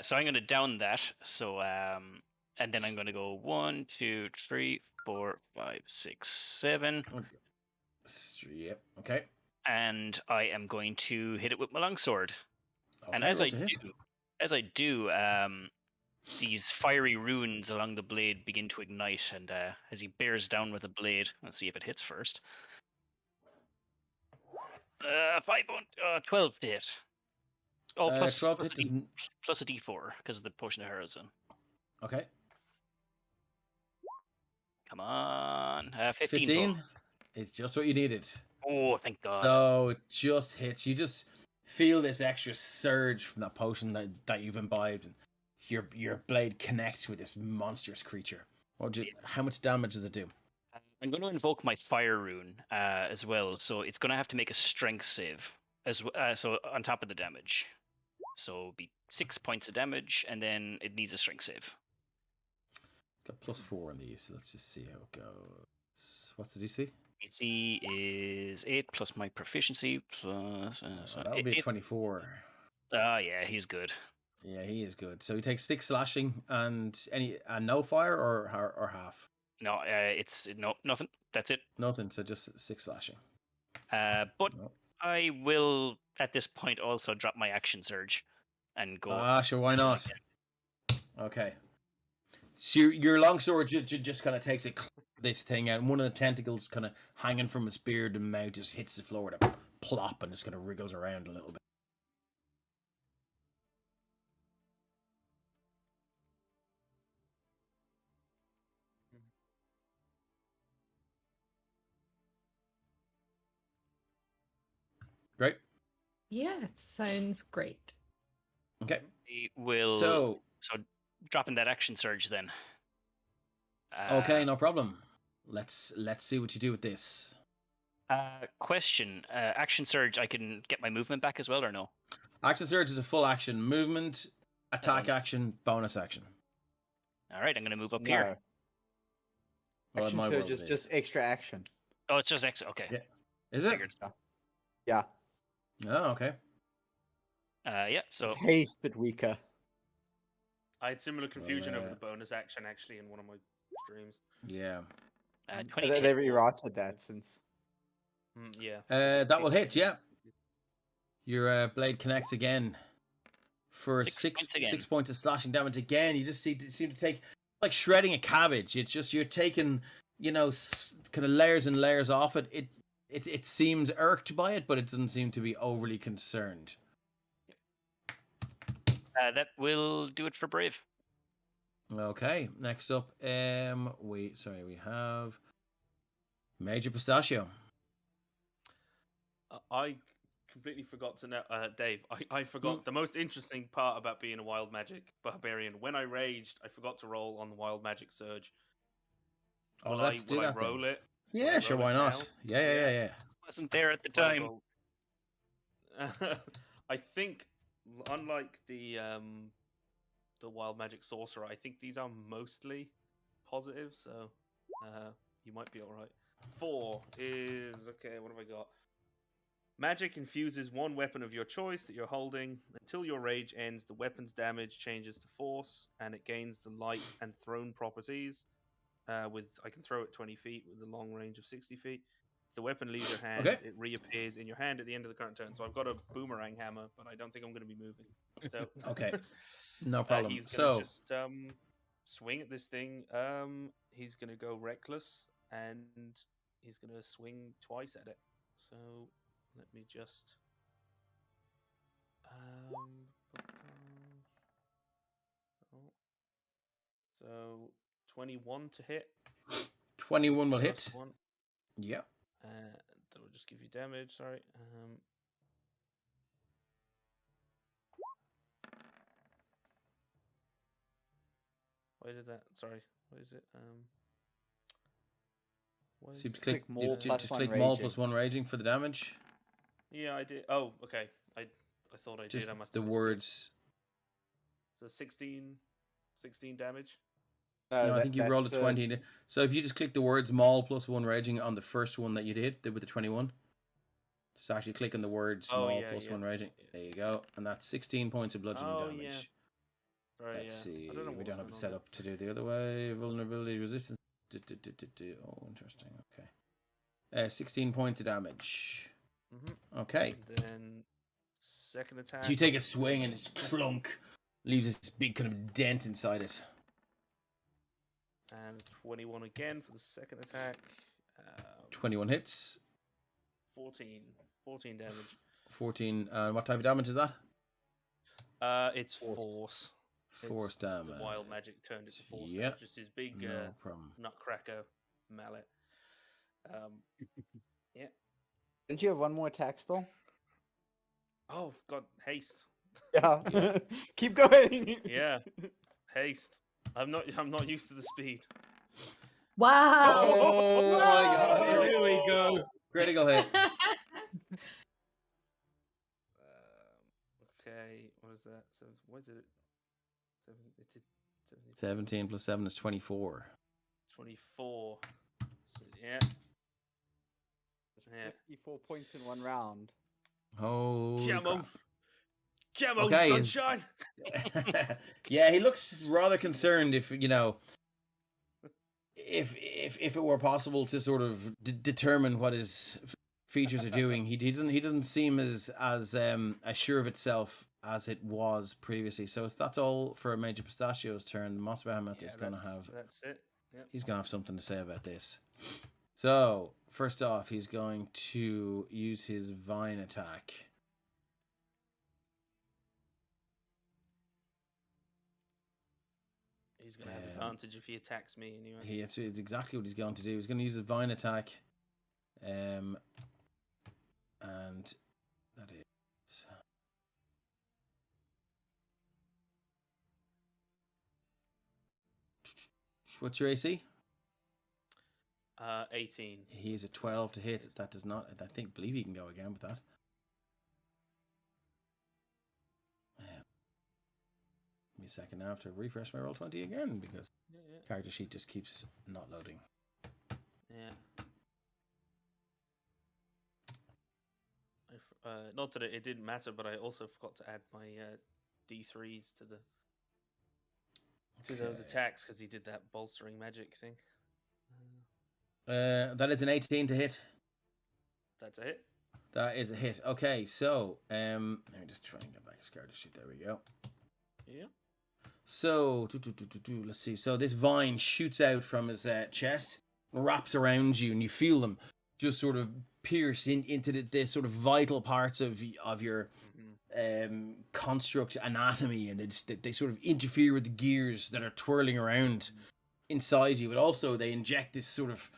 So I'm going to down that. So, and then I'm going to go 1, 2, 3, 4, 5, 6, 7. Yep. Okay. And I am going to hit it with my longsword. Okay, and as I do, these fiery runes along the blade begin to ignite, and as he bears down with the blade, let's see if it hits first. 12 to hit. Oh, plus 12 plus, hit plus a d4 because of the potion of heroism. Okay. Come on, 15. 15 is just what you needed. Oh, thank God. So it just hits. You just feel this extra surge from that potion that you've imbibed, and your blade connects with this monstrous creature. How much damage does it do? I'm going to invoke my fire rune as well, so it's going to have to make a strength save so on top of the damage. So it'll be 6 points of damage, and then it needs a strength save. Got +4 on these, so let's just see how it goes. What's the DC? DC is 8 plus my proficiency plus. That'll be 24. Yeah, he's good. Yeah, he is good. So he takes 6 slashing and no fire or half. No, it's nothing. That's it. Nothing. So just 6 slashing. But no. I will at this point also drop my action surge and go. Sure, why not? Okay. So your longsword just kind of takes this thing out, and one of the tentacles kind of hanging from its beard and mouth just hits the floor with a plop and just kind of wriggles around a little bit. Great. Yeah, it sounds great. Okay. We will. So dropping that action surge then. Okay, no problem. Let's see what you do with this. Question: action surge. I can get my movement back as well, or no? Action surge is a full action movement, attack action, bonus action. All right, I'm going to move up here. Well, action surge is just extra action. Oh, it's just extra. Okay. Yeah. Is it? Yeah. Oh, okay. Yeah. So it's haste, but weaker. I had similar confusion over the bonus action actually in one of my streams. Yeah. 20. They've rewatched that since. Yeah. That will hit. Yeah. Your blade connects again for 6 points of slashing damage again. You just seem to take like shredding a cabbage. It's just you're taking kind of layers and layers off it. It seems irked by it, but it doesn't seem to be overly concerned. That will do it for Brave. Okay, next up, we have Major Pistachio. I completely forgot to know, Dave. I forgot the most interesting part about being a wild magic barbarian. When I raged, I forgot to roll on the wild magic surge. Let's do that. Roll it? Yeah, sure. Why not? Yeah. Wasn't there at the time. I think, unlike the wild magic sorcerer, I think these are mostly positive, so you might be all right. 4 is okay. What have I got? Magic infuses one weapon of your choice that you're holding. Until your rage ends, the weapon's damage changes to force, and it gains the light and thrown properties. I can throw it 20 feet with a long range of 60 feet. If the weapon leaves your hand, it reappears in your hand at the end of the current turn. So I've got a boomerang hammer, but I don't think I'm going to be moving. So okay, no problem. He's going to just swing at this thing. He's going to go reckless, and he's going to swing twice at it. So let me just. So 21 to hit. 21 will hit. Yep. That will just give you damage. Sorry. Why did that? Sorry. What is it? Why So is you it- just click Click more just plus one click Maul raging. plus 1 raging for the damage. Yeah, I did. Oh, okay. I thought I Just did. I must the have missed it. words. So 16 damage. No, I think you rolled a that's, 20. So if you just click the words Maul plus 1 raging on the first one that you did with the 21, just actually click on the words Oh, Maul yeah, plus yeah. 1 raging. Yeah. There you go. And that's 16 points of bludgeoning Oh, damage. yeah. Sorry, Let's see. I don't know We what don't was have it going set on up to do the other way. Vulnerability, resistance. Oh, interesting. Okay. 16 points of damage. there. Okay. And then second attack. You take a swing and it's clunk. Leaves this big kind of dent inside it. And 21 again for the second attack. 21 hits. 14 damage. 14. What type of damage is that? It's force. Force It's damage. The wild magic turned it to force. Yeah. Just his big No problem. nutcracker mallet. Yeah. Don't you have one more attack still? Oh God, haste. Yeah. Yeah. Keep going. Yeah, haste. I'm not used to the speed. Wow. Oh my god. Wow. Here we go. Critical hit. Okay, what is that? So what is it? 17 plus 7 is 24. 24. So, yeah. Yeah. 54 points in one round. Holy Come on. crap. Come on, Okay, it's- sunshine. Yeah, he looks rather concerned if, you know, if it were possible to sort of determine what his features are doing. He doesn't seem as sure of itself as it was previously. So that's all for Major Pistachio's turn. Moss Behemoth is going to have That's it. Yep. he's going to have something to say about this. So, first off, he's going to use his Vine attack. He's gonna have advantage if he attacks me anyway. It's exactly what he's going to do. He's going to use his Vine attack. And that is... What's your AC? 18. He is a 12 to hit. That does not... I believe he can go again with that. Give me a second now to refresh my roll 20 again because character sheet just keeps not loading. Yeah. Not that it didn't matter, but I also forgot to add my D3s to those attacks because he did that bolstering magic thing. That is an 18 to hit. That's a hit. That is a hit. Okay, so let me just try and get back his character sheet. There we go. Yeah. So let's see. So this vine shoots out from his chest, wraps around you, and you feel them just sort of pierce into the sort of vital parts of your construct anatomy, and they sort of interfere with the gears that are twirling around inside you. But also they inject this sort of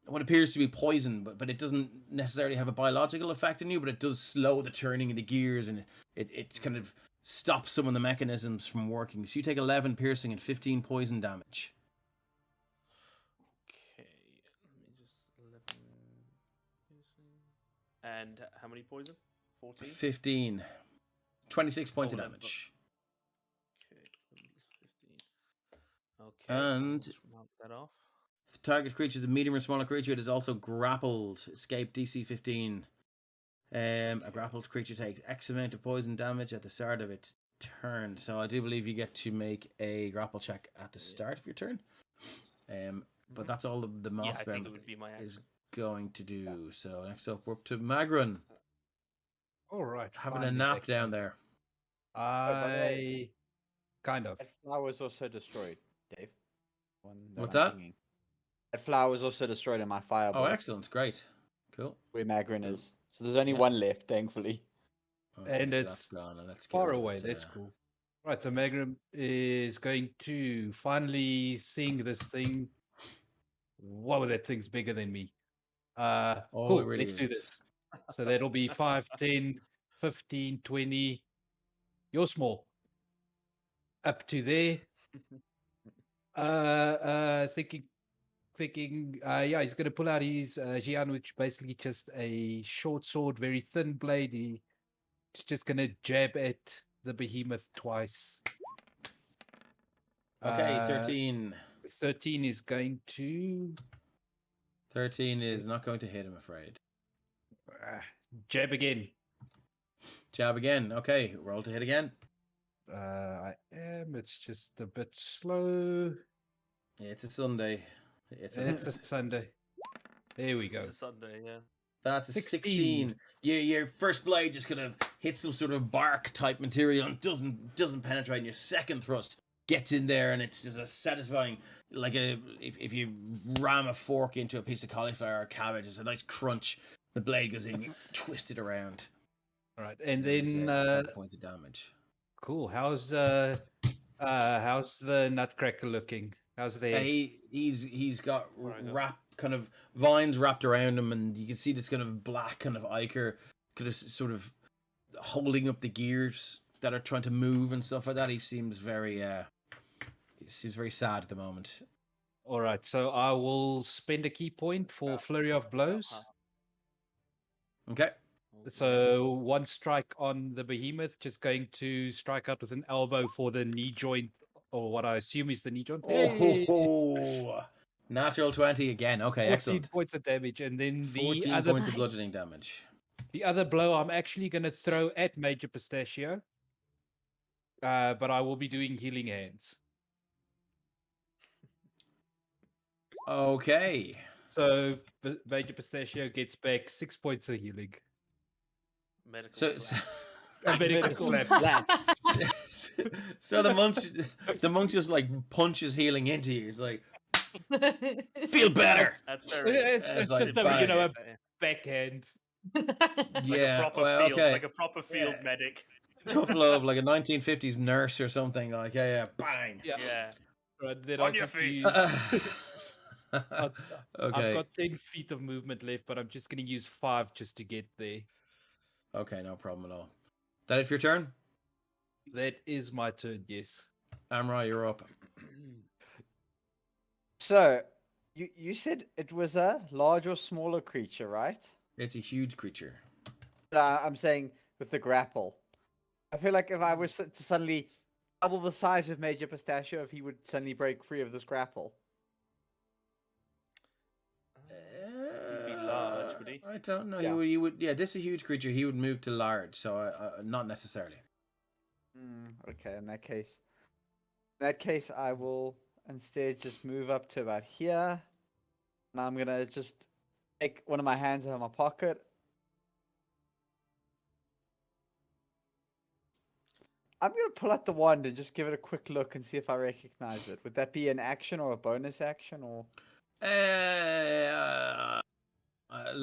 what appears to be poison, but it doesn't necessarily have a biological effect on you, but it does slow the turning of the gears, and it kind of stops some of the mechanisms from working. So you take 11 piercing and 15 poison damage. Okay, let me just 11 piercing. And how many poison? 14? 15. 26 points of 11, damage. Okay, 15. Okay, And just mark that off. if the target creature is a medium or smaller creature, it is also grappled. Escape DC 15. A grappled creature takes X amount of poison damage at the start of its turn. So I do believe you get to make a grapple check at the start of your turn. But that's all the Moss I think Behemoth it would be my is action. going to do. So next up, we're up to Magron. All right. Having a finally nap back down in. there. I kind of. That flower was also destroyed, Dave. What's that? That flower was also destroyed in my fireball. Oh, excellent. Great. Cool. Where Magrin is. So there's only Yeah. one left, thankfully. Okay, And so it's that's gone, and let's get far rid of away. it, That's cool. Right, so Magnum is going to finally sing this thing. Whoa, that thing's bigger than me. Oh, Cool, it really let's do is. this. So that'll be 5, 10, 15, 20. You're small. Up to there. Thinking thinking, yeah, he's going to pull out his Jian, which basically just a short sword, very thin blade. He's just going to jab at the behemoth twice. Okay, Uh, 13. 13 is going to 13 is not going to hit, I'm afraid. jab again. Jab again. Okay, roll to hit again. I am. It's just a bit slow. It's a Sunday. It's a Sunday. There we go. It's a Sunday, yeah. That's a 16. 16. Your first blade just kind of hits some sort of bark type material and doesn't penetrate. And your second thrust gets in there, and it's just a satisfying, like if you ram a fork into a piece of cauliflower or cabbage, it's a nice crunch. The blade goes in, you twist it around. All right, and It's, then 10 points of damage. cool. How's the Nutcracker looking? How's the head? He's got Where I go? kind of vines wrapped around him, and you can see this kind of black kind of ichor kind of sort of holding up the gears that are trying to move and stuff like that. He seems very sad at the moment. All right, so I will spend a key point for flurry of blows. Okay. So one strike on the behemoth, just going to strike out with an elbow for the knee joint, or what I assume is the knee joint. Hey! Oh, natural 20 again. Okay, 14 excellent. points of damage, and then 14 the other points of bludgeoning damage. the other blow I'm actually going to throw at Major Pistachio, but I will be doing healing hands. Okay. So Major Pistachio gets back 6 points of healing. Medical So, slap. A medical Medical slap. slap. so the monk just like punches healing into you. He's like, feel better. That's very. It's It's just like a, bang. a backhand. Like Yeah, a proper well, field, okay. like a proper field Yeah. medic. Tough love, like a 1950s nurse or something. Like, yeah, bang. Yeah. Yeah. Right, then On I'll your just feet. use. I've Okay. got 10 feet of movement left, but I'm just going to use 5 just to get there. Okay, no problem at all. That it for your turn? That is my turn, yes. Amra, you're up. So, you said it was a large or smaller creature, right? It's a huge creature. I'm saying with the grapple. I feel like if I was to suddenly double the size of Major Pistachio, if he would suddenly break free of this grapple. He'd be large, would he? I don't know. Yeah. He would. Yeah, this is a huge creature. He would move to large, so not necessarily. Okay, in that case, I will instead just move up to about here. And I'm gonna just take one of my hands out of my pocket. I'm gonna pull out the wand and just give it a quick look and see if I recognize it. Would that be an action or a bonus action or? I'll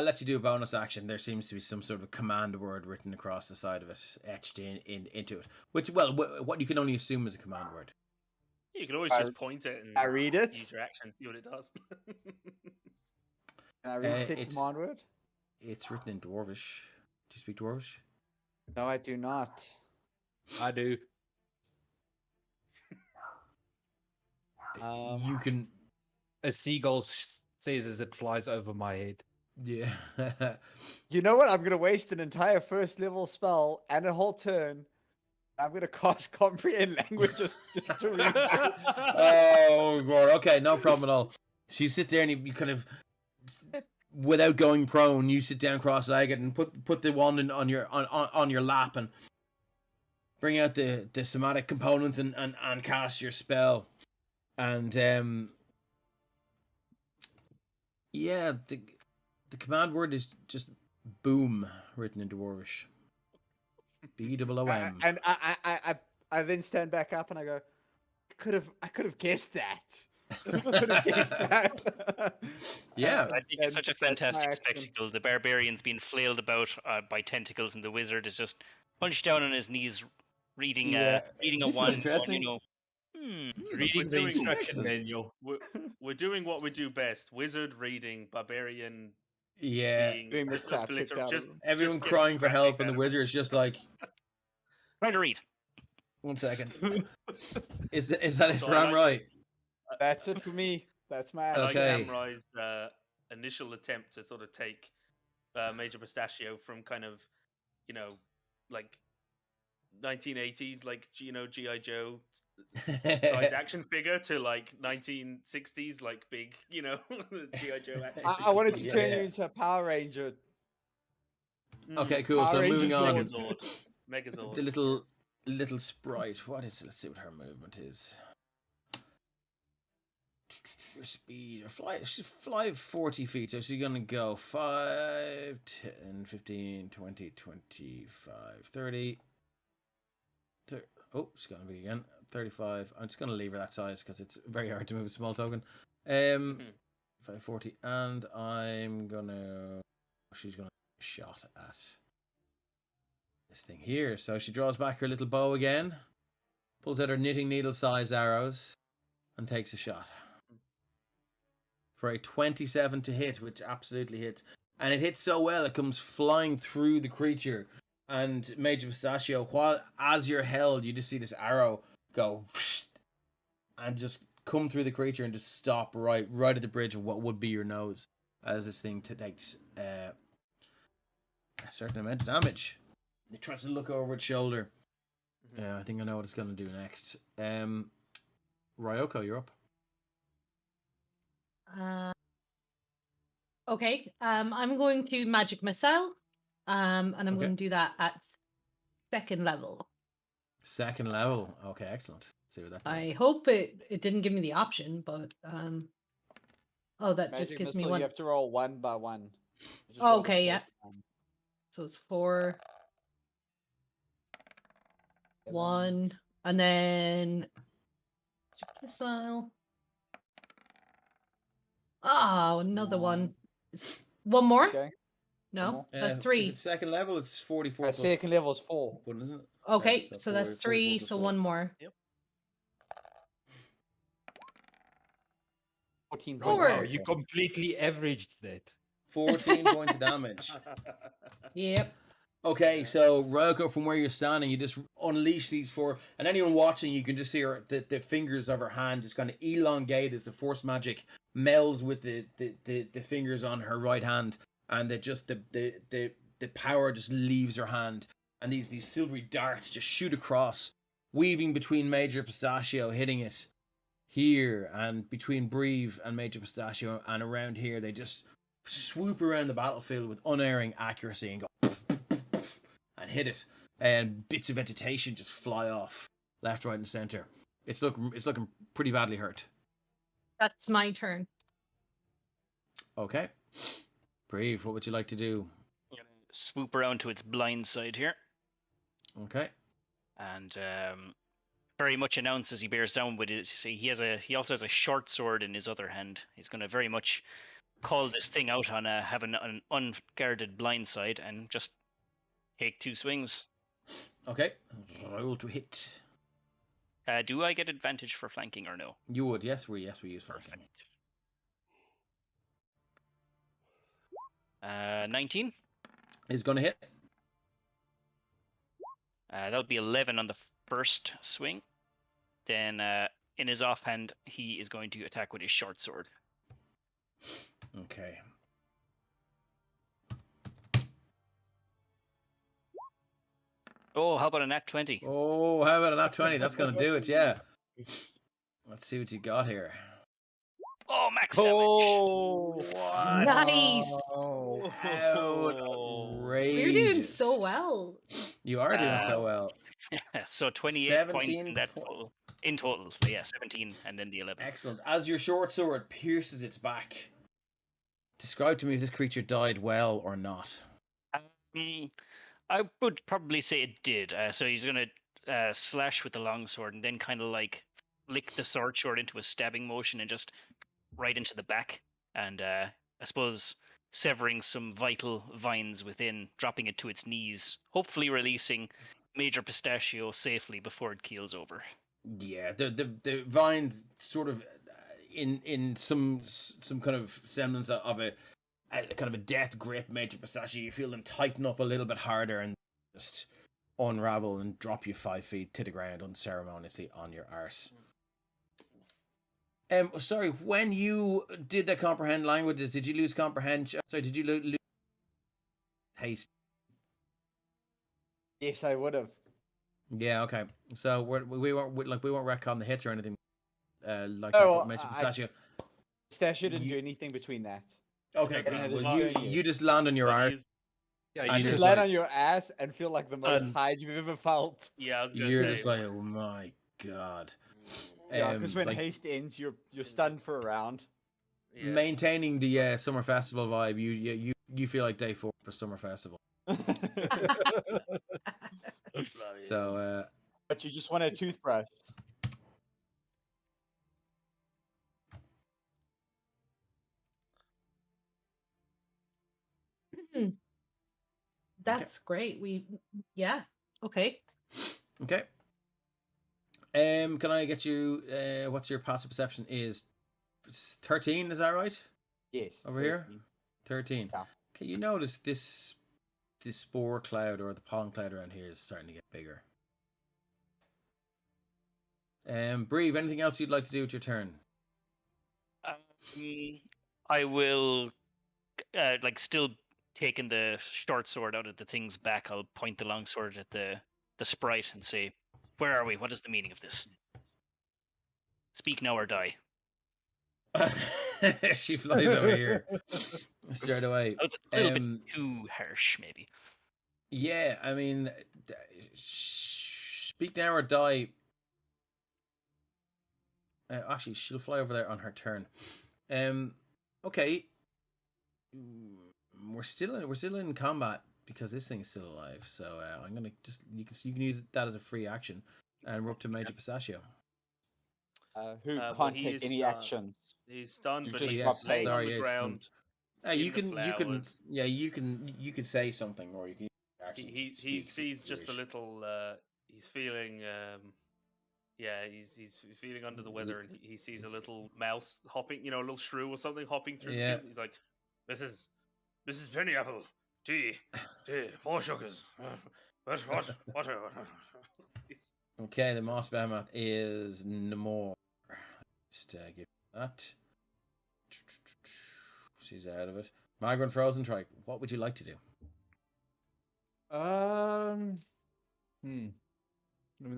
let you do a bonus action. There seems to be some sort of command word written across the side of it, etched into it. Which, well, what you can only assume is a command word. You could always I- just point it and I read it. use your action, see what it does. Can I read said it's- command word? It's written in Dwarvish. Do you speak Dwarvish? No, I do not. I do. You can. A seagull says as it flies over my head. Yeah. You know what? I'm gonna waste an entire first level spell and a whole turn. I'm gonna cast comprehend languages just to read this. Oh God. Okay, no problem at all. So you sit there and you kind of, without going prone, you sit down cross-legged and put the wand on your lap and bring out the somatic components and cast your spell. And yeah, the command word is just boom, written in Dwarvish. BOOM. And I then stand back up and I go, I could have guessed that. I could have guessed that. Yeah. I think it's such a And that's my fantastic action. spectacle. The barbarian's being flailed about by tentacles, and the wizard is just hunched down on his knees, reading Yeah, reading a this is wand. interesting. Reading the doing instruction excellent. manual. We're doing what we do best: wizard reading, barbarian Yeah. being Doing the just crap obliterate- kicked out of just- them. Everyone just crying getting for crap help, kicked and the out of wizard's just like, Trying to read. 1 second. Is that it So for I I'm like- right? That's it for me. That's I my like Okay. Amrai's initial attempt to sort of take Major Pistachio from kind of, like 1980s, like GI Joe size action figure to like 1960s, like big, GI Joe action I figure. wanted to turn you Yeah. into a Power Ranger. Okay, cool. So Power Ranger moving on, sword. Megazord. the little sprite. What is it? Let's see what her movement is. Her speed, she's fly 40 feet, so she's gonna go 5, 10, 15, 20, 25, 30. Oh, she's gonna be again 35. I'm just gonna leave her that size because it's very hard to move a small token. 540, and she's gonna shot at this thing here. So she draws back her little bow again, pulls out her knitting needle sized arrows, and takes a shot for a 27 to hit, which absolutely hits. And it hits so well, it comes flying through the creature. And Major Pistachio, as you're held, you just see this arrow go and just come through the creature and just stop right at the bridge of what would be your nose, as this thing takes a certain amount of damage. It tries to look over its shoulder. I think I know what it's going to do next. Ryoko, you're up. Okay. I'm going to magic missile. And I'm Okay. going to do that at 2nd level. 2nd level. Okay, excellent. See what that does. I hope it didn't give me the option, but oh, that just Magic gives me missile, one. you have to roll 1 by 1. You just Oh, roll the okay, yeah. first one. So it's 4, Seven. 1, and then magic missile. Oh, another one. One more? Okay. No, more. that's If 3. it's 2nd level, it's 44 plus Second level is 4. 1, isn't it? Okay, Yeah, so that's 44 3. plus So 4. one more. 14 Oh, points. Wow, Or- you completely averaged that. 14 points of damage. Yep. Okay, so Ryoko, from where you're standing, you just unleash these 4, and anyone watching, you can just see the fingers of her hand just kind of elongate as the force magic melds with the fingers on her right hand, and the power just leaves her hand, and these silvery darts just shoot across, weaving between Major Pistachio, hitting it here, and between Breve and Major Pistachio, and around here, they just swoop around the battlefield with unerring accuracy and go and hit it, and bits of vegetation just fly off left, right, and center. It's looking pretty badly hurt. That's my turn. Okay, Breve, what would you like to do? I'm gonna swoop around to its blind side here, Okay, and very much announce as he bears down with his. He also has a short sword in his other hand. He's going to very much call this thing out on having an unguarded blind side and just take 2 swings. okay, roll to hit. Do I get advantage for flanking or no? You would, yes, we use flanking. 19. Is going to hit. That would be 11 on the first swing. Then in his offhand, he is going to attack with his short sword. Okay. Oh, how about a nat 20? Oh, how about a nat 20? That's going to do it, yeah. Let's see what you got here. Oh, max damage. What? Nice. Oh, We're doing outrageous. so well. You are doing so well. So 28 points 17 in that total. In total, yeah, 17 and then the 11. Excellent. As your short sword pierces its back, describe to me if this creature died well or not. I would probably say it did. So he's going to slash with the long sword and then kind of like lick the sword short into a stabbing motion and just right into the back. And I suppose severing some vital vines within, dropping it to its knees, hopefully releasing Major Pistachio safely before it keels over. Yeah, the vines sort of in some kind of semblance of a kind of a death grip, Major Pistachio. You feel them tighten up a little bit harder and just unravel and drop you 5 feet to the ground unceremoniously on your arse. Sorry, when you did the comprehend languages, did you lose comprehension? Sorry, did you lose haste? Yes, I would have. Yeah, okay. So we won't retcon the hits or anything. Like Oh, you well, mentioned, I Pistachio. Pistachio didn't You- do anything between that. Okay, Okay, grand. but Well, he's- you just land on your But arse. he's- Yeah, And you You you're just just land like- on your ass and feel like the most Um, tired you've ever felt. yeah, I was gonna You're say. just like, oh my god. Yeah, because when like, haste ends, you're stunned for a round. yeah. maintaining the summer festival vibe, you feel like day 4 for summer festival. Bloody So hell. But you just want a toothbrush. That's great. Yeah. Okay. okay. Can I get you? What's your passive perception? Is 13? Is that right? Yes. Over here? 13. 13. Yeah. Okay, you notice this spore cloud or the pollen cloud around here is starting to get bigger. Breve, anything else you'd like to do with your turn? I will, still taking the short sword out of the thing's back. I'll point the long sword at the sprite and say, "Where are we? What is the meaning of this? Speak now or die." She flies over here straight away. That was a little bit too harsh, maybe. Yeah, I mean, speak now or die. Actually, she'll fly over there on her turn. Okay. We're still in combat because this thing is still alive. So I'm gonna you can use that as a free action, and we're up to Major Pistachio. Who Well, can't he take is any stunned. action. He's stunned, You but just he's drop laying on Sorry, the yes, ground. You in the flowers. you could say something, or you can actually He speak sees if you just a wish. little. He's feeling. Yeah, he's feeling under the weather, and he sees a little mouse hopping. A little shrew or something hopping through the Yeah. field. He's like, Mrs. Pennyapple, tea, 4 sugars. What? He's Okay, the Moss Just- Behemoth is no more. Just give you that. She's out of it. Migrant Frozen Trike, what would you like to do? I mean,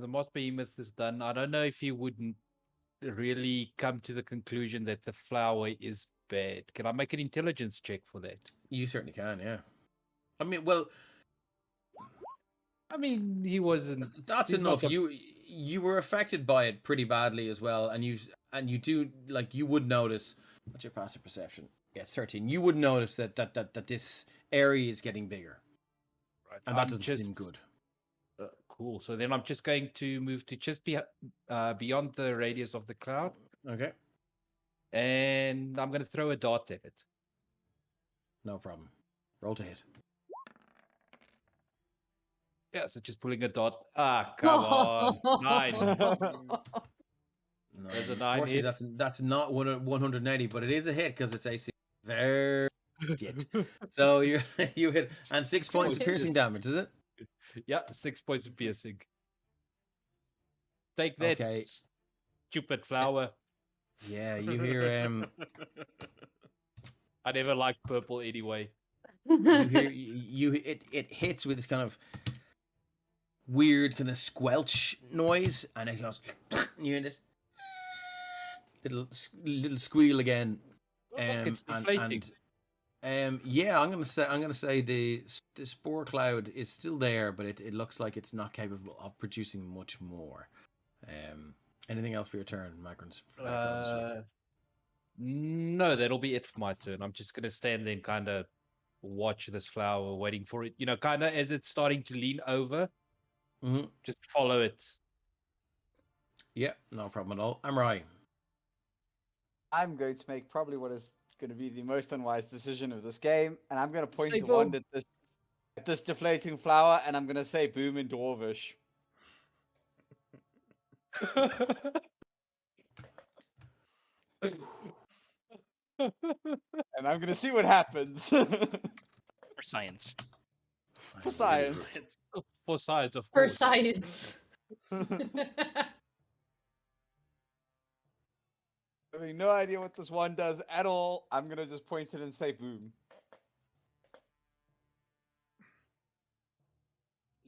the Moss Behemoth is done. I don't know if you wouldn't really come to the conclusion that the flower is bad. Can I make an intelligence check for that? You certainly can, yeah. I mean, well, I mean, he wasn't. that's he's not enough. the- You were affected by it pretty badly as well, and you do like you would notice. What's your passive perception? Yeah, 13. You would notice that this area is getting bigger, Right, and that I'm doesn't just- seem good. Cool. So then I'm just going to move to just beyond the radius of the cloud, Okay, and I'm going to throw a dart at it. no problem. Roll to hit. Yeah, so just pulling a dot. Ah, come on. 9. No, There's a 9 unfortunately, hit. that's not 180, but it is a hit because it's AC. Very good. So you hit and 6 points of piercing damage, is it? Yeah, 6 points of piercing. Take that, Okay. stupid flower. Yeah, you hear I never liked purple anyway. it hits with this kind of weird kind of squelch noise, and it goes. You hear this little squeal again. Oh, look, it's deflating. Yeah, I'm gonna say the spore cloud is still there, but it looks like it's not capable of producing much more. Anything else for your turn, Macron's? No, that'll be it for my turn. I'm just gonna stand there and kind of watch this flower, waiting for it. Kind of as it's starting to lean over. Mm-hmm. Just follow it. Yeah, no problem at all. I'm right. I'm going to make probably what is going to be the most unwise decision of this game, and I'm going to point Say the wand boom. at this deflating flower, and I'm going to say boom in Dwarvish. And I'm going to see what happens. For science. For science. For science, of For course. science. Having no idea what this one does at all, I'm gonna just point it and say boom.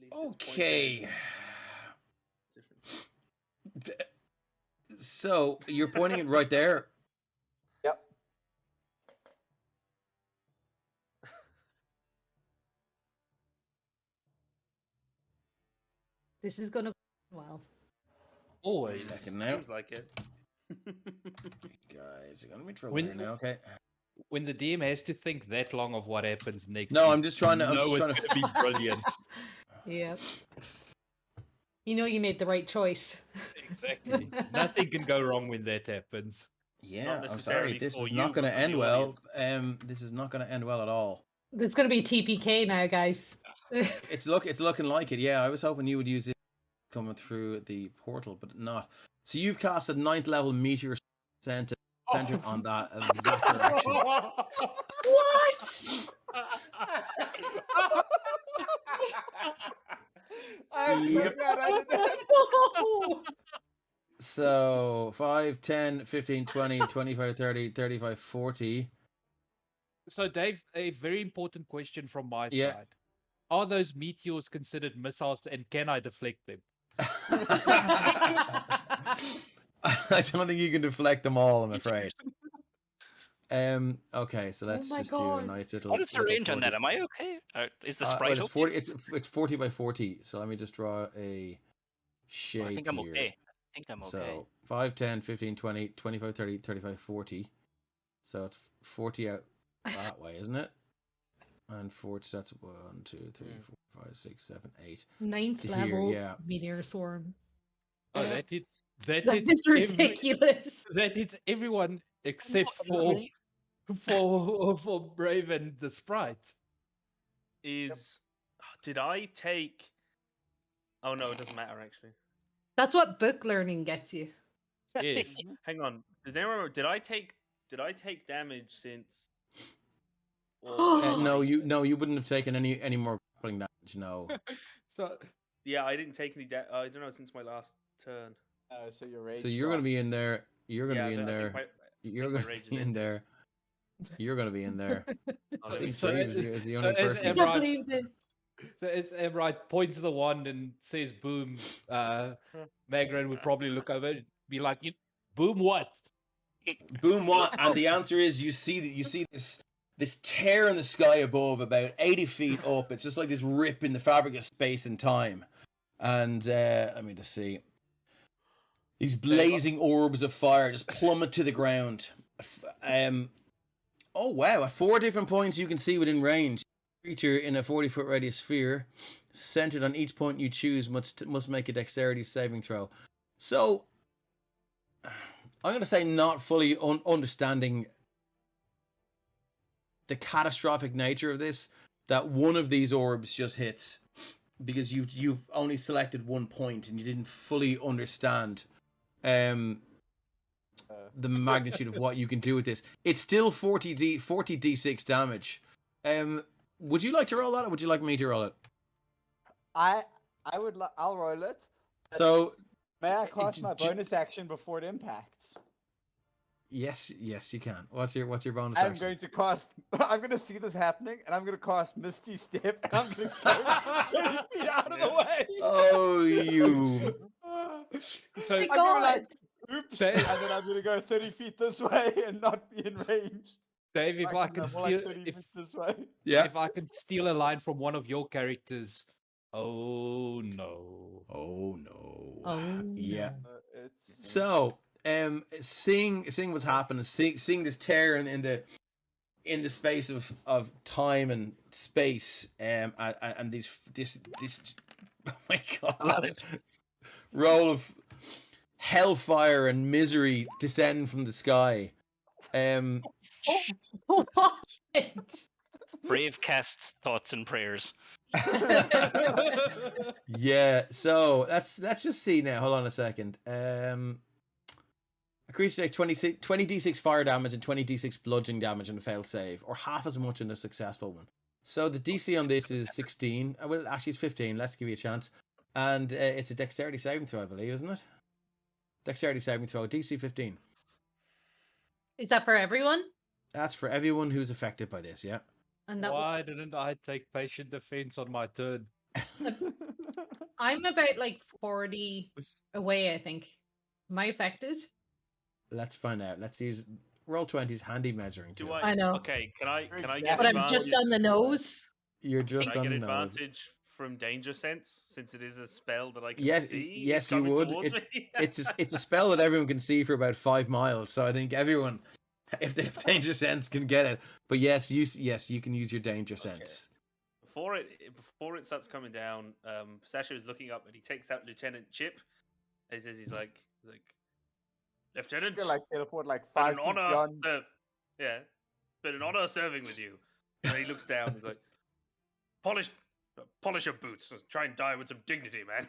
At least it's pointing Okay. different. So you're pointing it right there. Yep. This is gonna well. Always. Second now. Seems like it. Guys, you're gonna be in trouble When- here now. Okay. When the DM has to think that long of what happens next. No, you I'm just trying to. I'm know just trying it's to. gonna be brilliant. Yep. You know you made the right choice. Exactly. Nothing can go wrong when that happens. Yeah, I'm necessarily sorry. This for is you, not going but to for end the well. audience. This is not going to end well at all. There's gonna be TPK now, guys. It's looking like it. Yeah, I was hoping you would use it coming through the portal, but not. So you've cast a 9th level meteor centered on that direction. What? I'm so Yep. glad I did that. No. So 5, 10, 15, 20, 25, 30, 35, 40. So, Dave, a very important question from my Yeah. side. Are those meteors considered missiles and can I deflect them? I don't think you can deflect them all, I'm afraid. Okay, so let's my just do a God. nice little. What is the little range on 40. that? Am I okay? Is the Well, sprite it's okay? 40. It's 40 by 40. So let me just draw a shape I think I'm here. okay. I think I'm okay. So 5, 10, 15, 20, 25, 30, 35, 40. So it's 40 out that way, isn't it? And 40, so that's 1, 2, 3, 4, 5, 6, 7, 8. 9th To here, level yeah. meteor swarm. Oh, that That hits is ridiculous. that hits everyone except for Brave and the Sprite. Did I take? Oh no, it doesn't matter actually. That's what book learning gets you. Yes. Hang on. Did anyone remember? Did I take damage since? Or No, you wouldn't have taken any more grappling damage. No. So Yeah, I didn't take any. I don't know since my last turn. So your rage. So you're going to be in there. You're going to Yeah, be in I think there. my- You're think my going to rage is be in ended. there. You're going to be in there. Oh, I there we think go. Brave is the so only as person. I Em- can't Right. believe this. So as Emrite points to the wand and says boom, Magran would probably look over and be like, boom what? Boom! What? And the answer is you see this tear in the sky above, about 80 feet up. It's just like this rip in the fabric of space and time. And let me just see. These blazing orbs of fire just plummet to the ground. Oh wow! At 4 different points you can see within range. Creature in a 40-foot radius sphere, centered on each point you choose, must make a dexterity saving throw. So, I'm going to say not fully understanding the catastrophic nature of this, that one of these orbs just hits because you've only selected one point and you didn't fully understand the magnitude of what you can do with this. It's still 40 d6 damage. Would you like to roll that, or would you like me to roll it? I would. I'll roll it. So, May I cast my bonus action before it impacts? yes, you can. What's your bonus I'm action? going to cast. I'm going to see this happening, and I'm going to cast Misty Step, and I'm going to go 30 feet out of the way. Oh, you. So My I'm gonna God. like, oops, and then I'm going to go 30 feet this way and not be in range. Dave, if I Actually, can no, more steal like 30 if, feet this way. Yeah. if I can steal a line from one of your characters, oh no. Oh no. Oh, Yeah. no. It's So, seeing what's happened, seeing this tear in the space of time and space, and this oh my god, roll of hellfire and misery descend from the sky. What? Brave casts thoughts and prayers. Yeah. So let's just see now. Hold on a second. A creature takes 20 d6 fire damage and 20 d6 bludgeoning damage on a failed save, or half as much in a successful one. So the DC on this is 16. Well, actually, it's 15. Let's give you a chance. And it's a dexterity saving throw, I believe, isn't it? Dexterity saving throw, DC 15. Is that for everyone? That's for everyone who's affected by this, yeah. And that Why didn't I take patient defense on my turn? I'm about like 40 away, I think. Am I affected? Let's find out. Let's use Roll20's handy measuring Do tool. I? I know. Okay, can I get But I'm advantage? just on the nose. You're Can just I on get the nose. advantage from danger sense since it is a spell that I can Yes, see? yes, you coming would. towards me? It's a spell that everyone can see for about 5 miles. So I think everyone, if they have danger sense, can get it. But yes, you can use your danger sense. Before it starts coming down, Pistachio is looking up and he takes out Lieutenant Chip. And he says he's like Lieutenant, You're like teleport like been 5 an feet honor. beyond. Yeah, been an honor serving with you. And he looks down. He's like, polish your boots. Try and die with some dignity, man.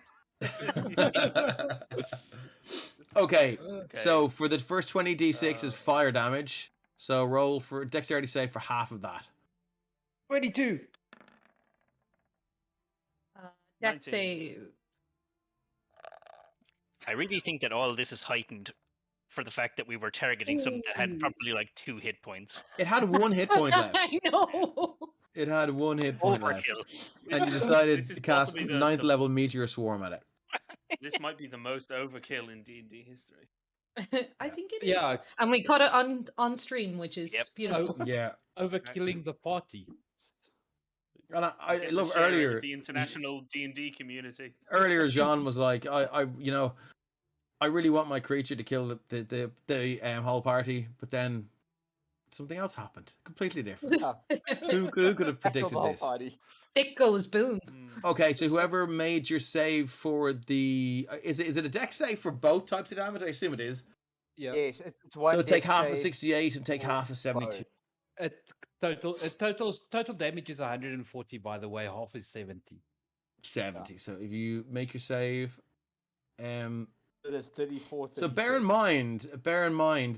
Okay, Okay. so for the first 20d6 is fire damage. So roll for dexterity save for half of that. 22. Dex 19. save. I really think that all this is heightened for the fact that we were targeting something that had probably like 2 hit points. It had 1 hit point left. I know. It had 1 hit point left. Overkill. And you decided This is to cast possibly 9th level meteor swarm at it. This might be the most overkill in D&D history. I think it is. Yeah, And we caught it on stream, which is Yep. beautiful. Yeah. overkilling the party. And You I get to love share it earlier. with the international D&D community. Earlier, Jean was like, I really want my creature to kill the whole party, but then something else happened, completely different. Who could have Killed predicted the whole this? party. Dick goes boom. Okay, so whoever made your save for the is it a dex save for both types of damage? I assume it is. Yeah. Yes, it's one. So take dex half of save 68 and take for half of 72. both. Total damage is 140, by the way. Half is 70. 70. So if you make your save, It is 34. so bear in mind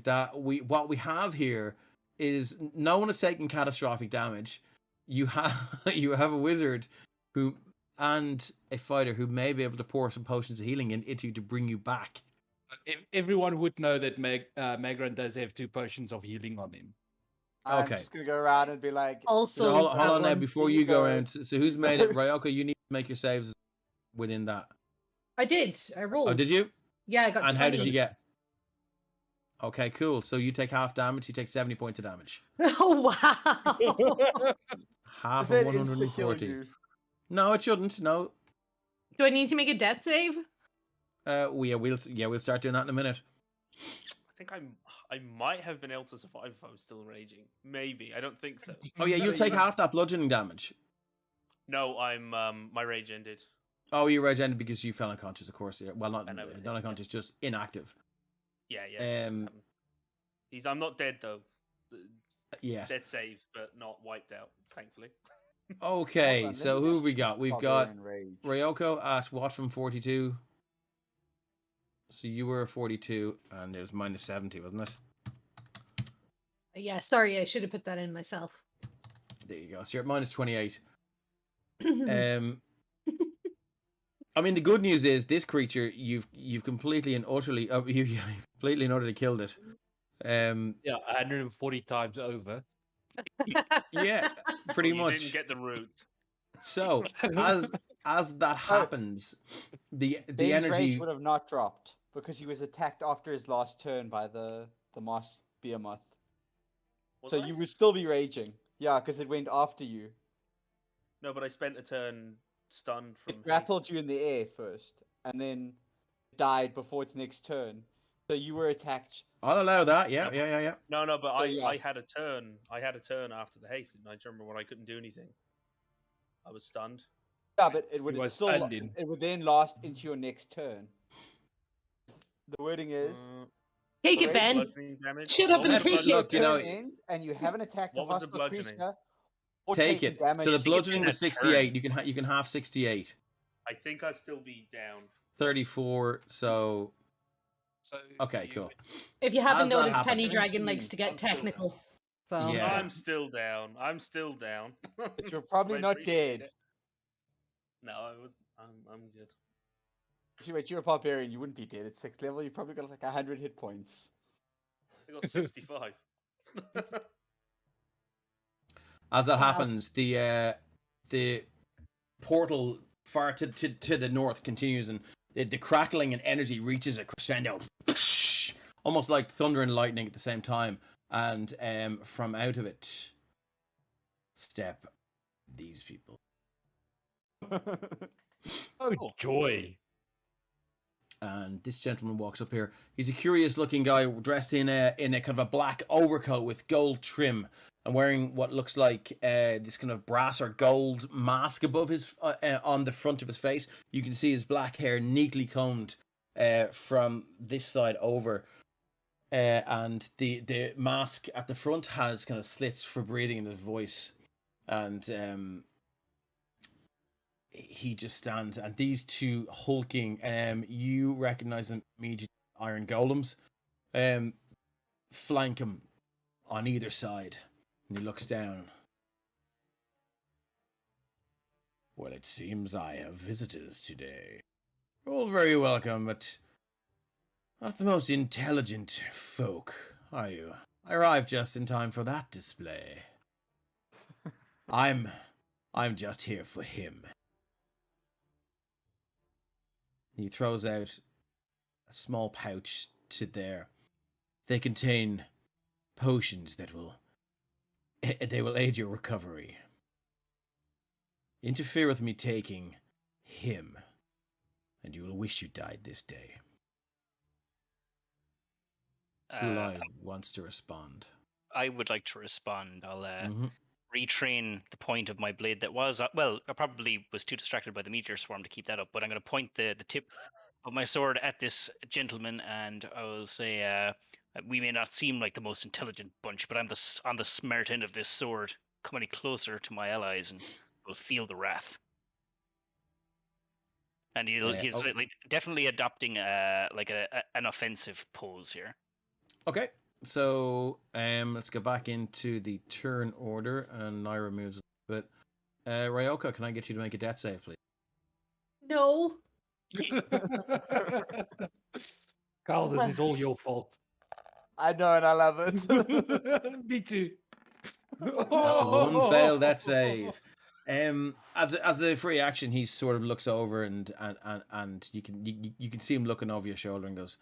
that what we have here is no one is taking catastrophic damage. You have a wizard who and a fighter who may be able to pour some potions of healing into you to bring you back. Everyone would know that Magran does have 2 potions of healing on him. I'm Okay. just gonna go around and be like, Also, So hold that on now one. before Here you you go go. around. So who's made it? Ryoko, you need to make your saves within that. I did. I rolled. Oh, did you? Yeah, I got And how did 20. you get? Okay, cool. So you take half damage. You take 70 points of damage. Oh, wow. Half does of that insta kill 140. you? No, it shouldn't. No. Do I need to make a death save? We'll start doing that in a minute. I think I might have been able to survive if I was still raging. Maybe. I don't think so. Oh yeah, you'll take half that bludgeoning damage. No, I'm my rage ended. Oh, you rage ended because you fell unconscious, of course. Yeah. Well, not I know it is, not unconscious, just inactive. Yeah. I'm not dead though. Yeah. Dead saves, but not wiped out, thankfully. Okay, Hold on, so let me who just have we got? We've got Barbarian Rage. Ryoko at what from 42? So you were 42, and it was minus 70, wasn't it? Yeah, sorry, I should have put that in myself. There you go. So you're at minus 28. I mean, the good news is this creature you've completely and utterly you completely and utterly killed it. Yeah, 140 times over. Yeah, pretty You much. didn't get the root. So as that happens, the Ben's rage energy. would have not dropped because he was attacked after his last turn by the moss behemoth. Was So I? you would still be raging. Yeah, because it went after you. No, but I spent a turn stunned from It grappled haste. you in the air first, and then died before its next turn. So you were attacked. I'll allow that. Yeah. No, but So, I yeah. had a turn. I had a turn after the haste, and I remember when I couldn't do anything. I was stunned. Yeah, but it would was still. standing. It would then last into your next turn. The wording is. Take it, Alright, Ben. Bludgeoning damage. Shut up What and was the take it. bludgeoning Look, you know, turn ends and you haven't attacked a What was the hostile bludgeoning? creature. Or Take taken it. Damage. So the Just to get bludgeoning in was a turn. 68. You can half 68. I think I'd still be down. 34. So So okay, you cool. would- If you haven't As that noticed, happens- Penny Dragon 17, likes to get I'm still technical. So Yeah. I'm still down. But you're probably I not appreciate dead. it. No, I'm good. Actually, wait, you're a barbarian. You wouldn't be dead at 6th level. You probably got like 100 hit points. I got 65. As that Wow. happens, the portal far to the north continues, and the crackling and energy reaches a crescendo, almost like thunder and lightning at the same time. And from out of it step these people. Oh, Cool. joy. And this gentleman walks up here. He's a curious-looking guy dressed in a kind of a black overcoat with gold trim, and wearing what looks like this kind of brass or gold mask above his on the front of his face. You can see his black hair neatly combed from this side over, and the mask at the front has kind of slits for breathing in his voice, and he just stands, and these two hulking, you recognize them immediately, iron golems, flank him on either side, and he looks down. Well, it seems I have visitors today. You're all very welcome, but not the most intelligent folk, are you? I arrived just in time for that display. I'm just here for him. He throws out a small pouch to there. They contain potions that will aid your recovery. Interfere with me taking him, and you will wish you died this day. Ulai wants to respond. I would like to respond. I'll Mhm. retrain the point of my blade that was, well, I probably was too distracted by the meteor swarm to keep that up, but I'm going to point the tip of my sword at this gentleman, and I will say, we may not seem like the most intelligent bunch, but I'm on the smart end of this sword. Come any closer to my allies, and we'll feel the wrath. And he's like definitely adopting like an offensive pose here. Okay, so let's go back into the turn order, and Naira moves a bit. Ryoka, can I get you to make a death save, please? No. Carl, this is all your fault. I know, and I love it. Me too. That's one failed death save. As a free action, he sort of looks over, and you can see him looking over your shoulder and goes,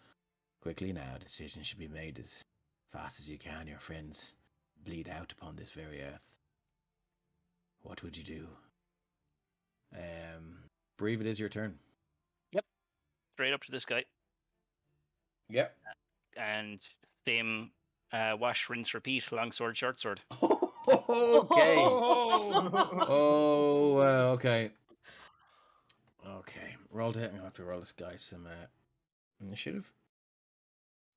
"Quickly now, decision should be made as fast as you can. Your friends bleed out upon this very earth. What would you do?" Breve, it is your turn. Yep, straight up to this guy, Yep. and same wash, rinse, repeat. Long sword, short sword. Okay. Oh, okay. Okay. Roll to hit. I'm gonna have to roll this guy some initiative.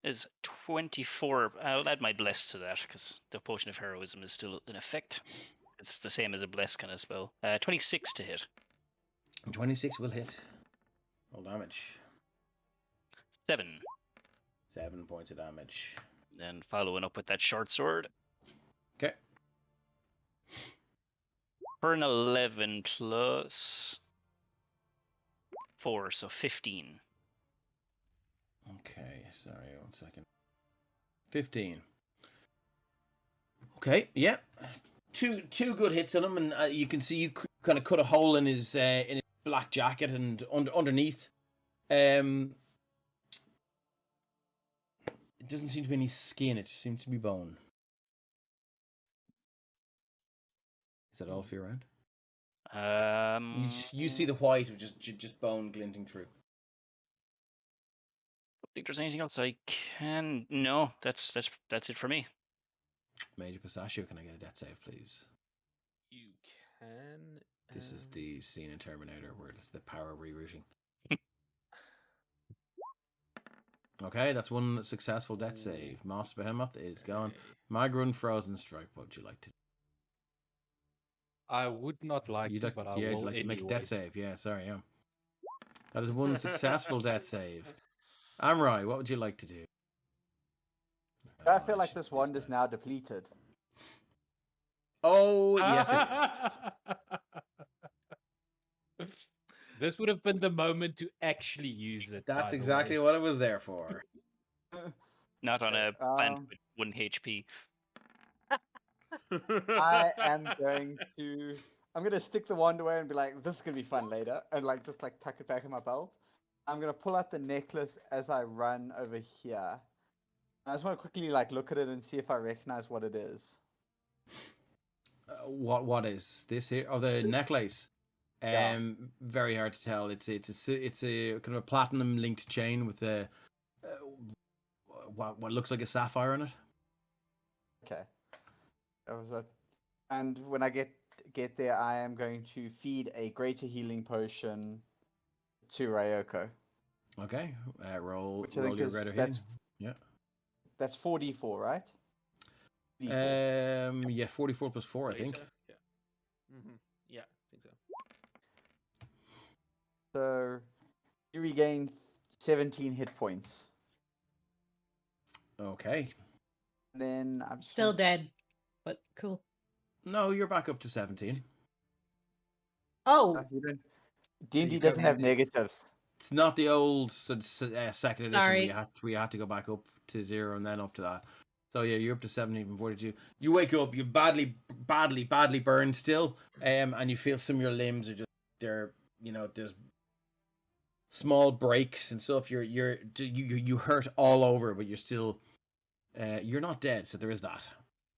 Is 24. I'll add my bless to that because the potion of heroism is still in effect. It's the same as a bless kind of spell. 26 to hit. 26 will hit. Roll damage. 7. 7 points of damage. Then following up with that short sword. Okay. For an 11 plus 4, so 15. Okay, sorry, 1 second. 15. Okay, yeah. Two good hits on him, and you can see you kind of cut a hole in his black jacket, and underneath, it doesn't seem to be any skin. It just seems to be bone. Is that all for your round? You see the white of just bone glinting through. I think there's anything else I can. No, that's it for me. Major Pistachio, can I get a death save, please? You can. This is the scene in Terminator where it's the power rerouting. Okay, that's one successful death save. Moss Behemoth is gone. Magrun Frozen Strike, what would you like to do? I would not like You'd to, like but to, I yeah, will you'd like to make a anyway. death save. Yeah, sorry, yeah. That is one successful death save. Amrai, what would you like to do? I feel like this wand is now depleted. Oh, yes, it is. This would have been the moment to actually use it. That's by the exactly way. what it was there for. Not on Okay, a planet with 1 HP. I am going to. I'm gonna stick the wand away and be like, "This is gonna be fun later," and like just like tuck it back in my belt. I'm gonna pull out the necklace as I run over here. I just want to quickly like look at it and see if I recognize what it is. What is this here? Oh, the necklace. Yeah. Very hard to tell. It's a kind of a platinum linked chain with a what looks like a sapphire in it. Okay. That was a. And when I get there, I am going to feed a greater healing potion to Ryoko. Okay, roll Which I roll think your is greater that's healing. that's 4d4, right? Yeah. D4. Yeah, 44 plus 4, I think. Later? Yeah. Yeah, I think so. So you regain 17 hit points. Okay. And then I'm just Still gonna- dead, but cool. No, you're back up to 17. Oh, you don't. D&D you doesn't go have in- negatives. It's not the old second edition Sorry. where you had to go back up to 0 and then up to that. So yeah, you're up to 17 from 42. You wake up, you're badly burned still, and you feel some of your limbs are just there's small breaks and stuff. You hurt all over, but you're still you're not dead, so there is that.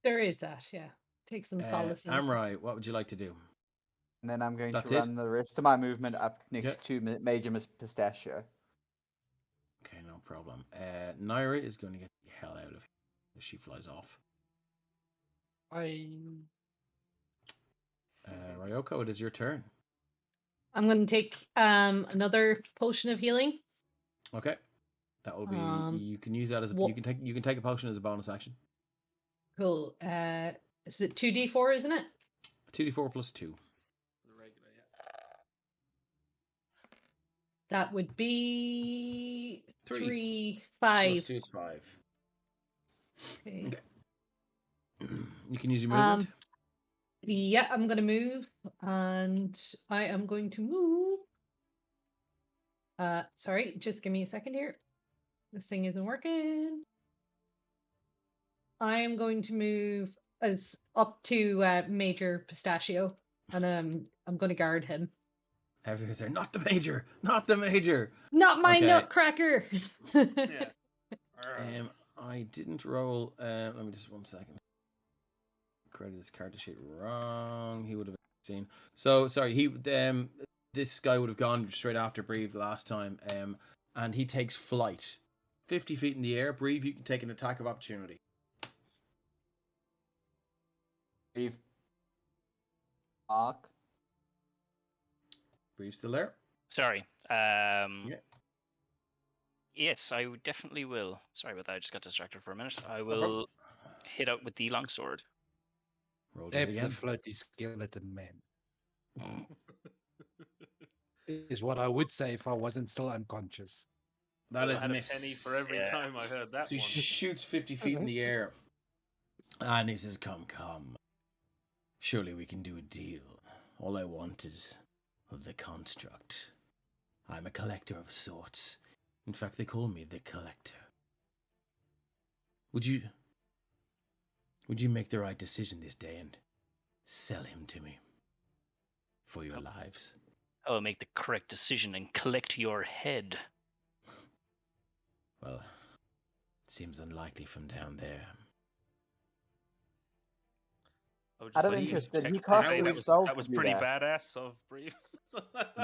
there is that. Yeah, take some solace in it. Amrai, what would you like to do? And then I'm going That's to it? run the rest of my movement up next Yeah. to Major Miss Pistachio. Okay, no problem. Naira is going to get the hell out of here as she flies off. Ryoko, it is your turn. I'm going to take another potion of healing. Okay, that will be. You can use that as a. what- You can take a potion as a bonus action. Cool. Is it 2d4, isn't it? 2d4 plus 2. The regular, yeah. That would be 3. 5. Plus 2 is 5. Okay. You can use your movement. Yeah, I'm going to move, and I am going to move. Sorry, just give me a second here. This thing isn't working. I am going to move as up to Major Pistachio, and I'm going to guard him. Everyone's there. Not the major. Not the major. Not my Okay. nutcracker. Yeah. I didn't roll. Let me just 1 second. Created this character sheet wrong. He would have seen. So sorry. This guy would have gone straight after Breve last time. And he takes flight, 50 feet in the air. Breve, you can take an attack of opportunity. Leave. Arc. Breve still there? Sorry. Yeah. Yes, I definitely will. Sorry about that. I just got distracted for a minute. I problem. will hit out with the longsword. Roll it Deb the again. floaty skeleton man. Is what I would say if I wasn't still unconscious. That I is had a a miss. penny for every Yeah. time I heard that So he one. shoots 50 feet in the air. And he says, come. Surely we can do a deal. All I want is the construct. I'm a collector of sorts. In fact, they call me the Collector. Would you make the right decision this day and sell him to me for your lives? I will make the correct decision and collect your head. Well, it seems unlikely from down there. I would just Out of like to interest, did he check to cast say a that was, spell that to was do pretty that? badass of Breve.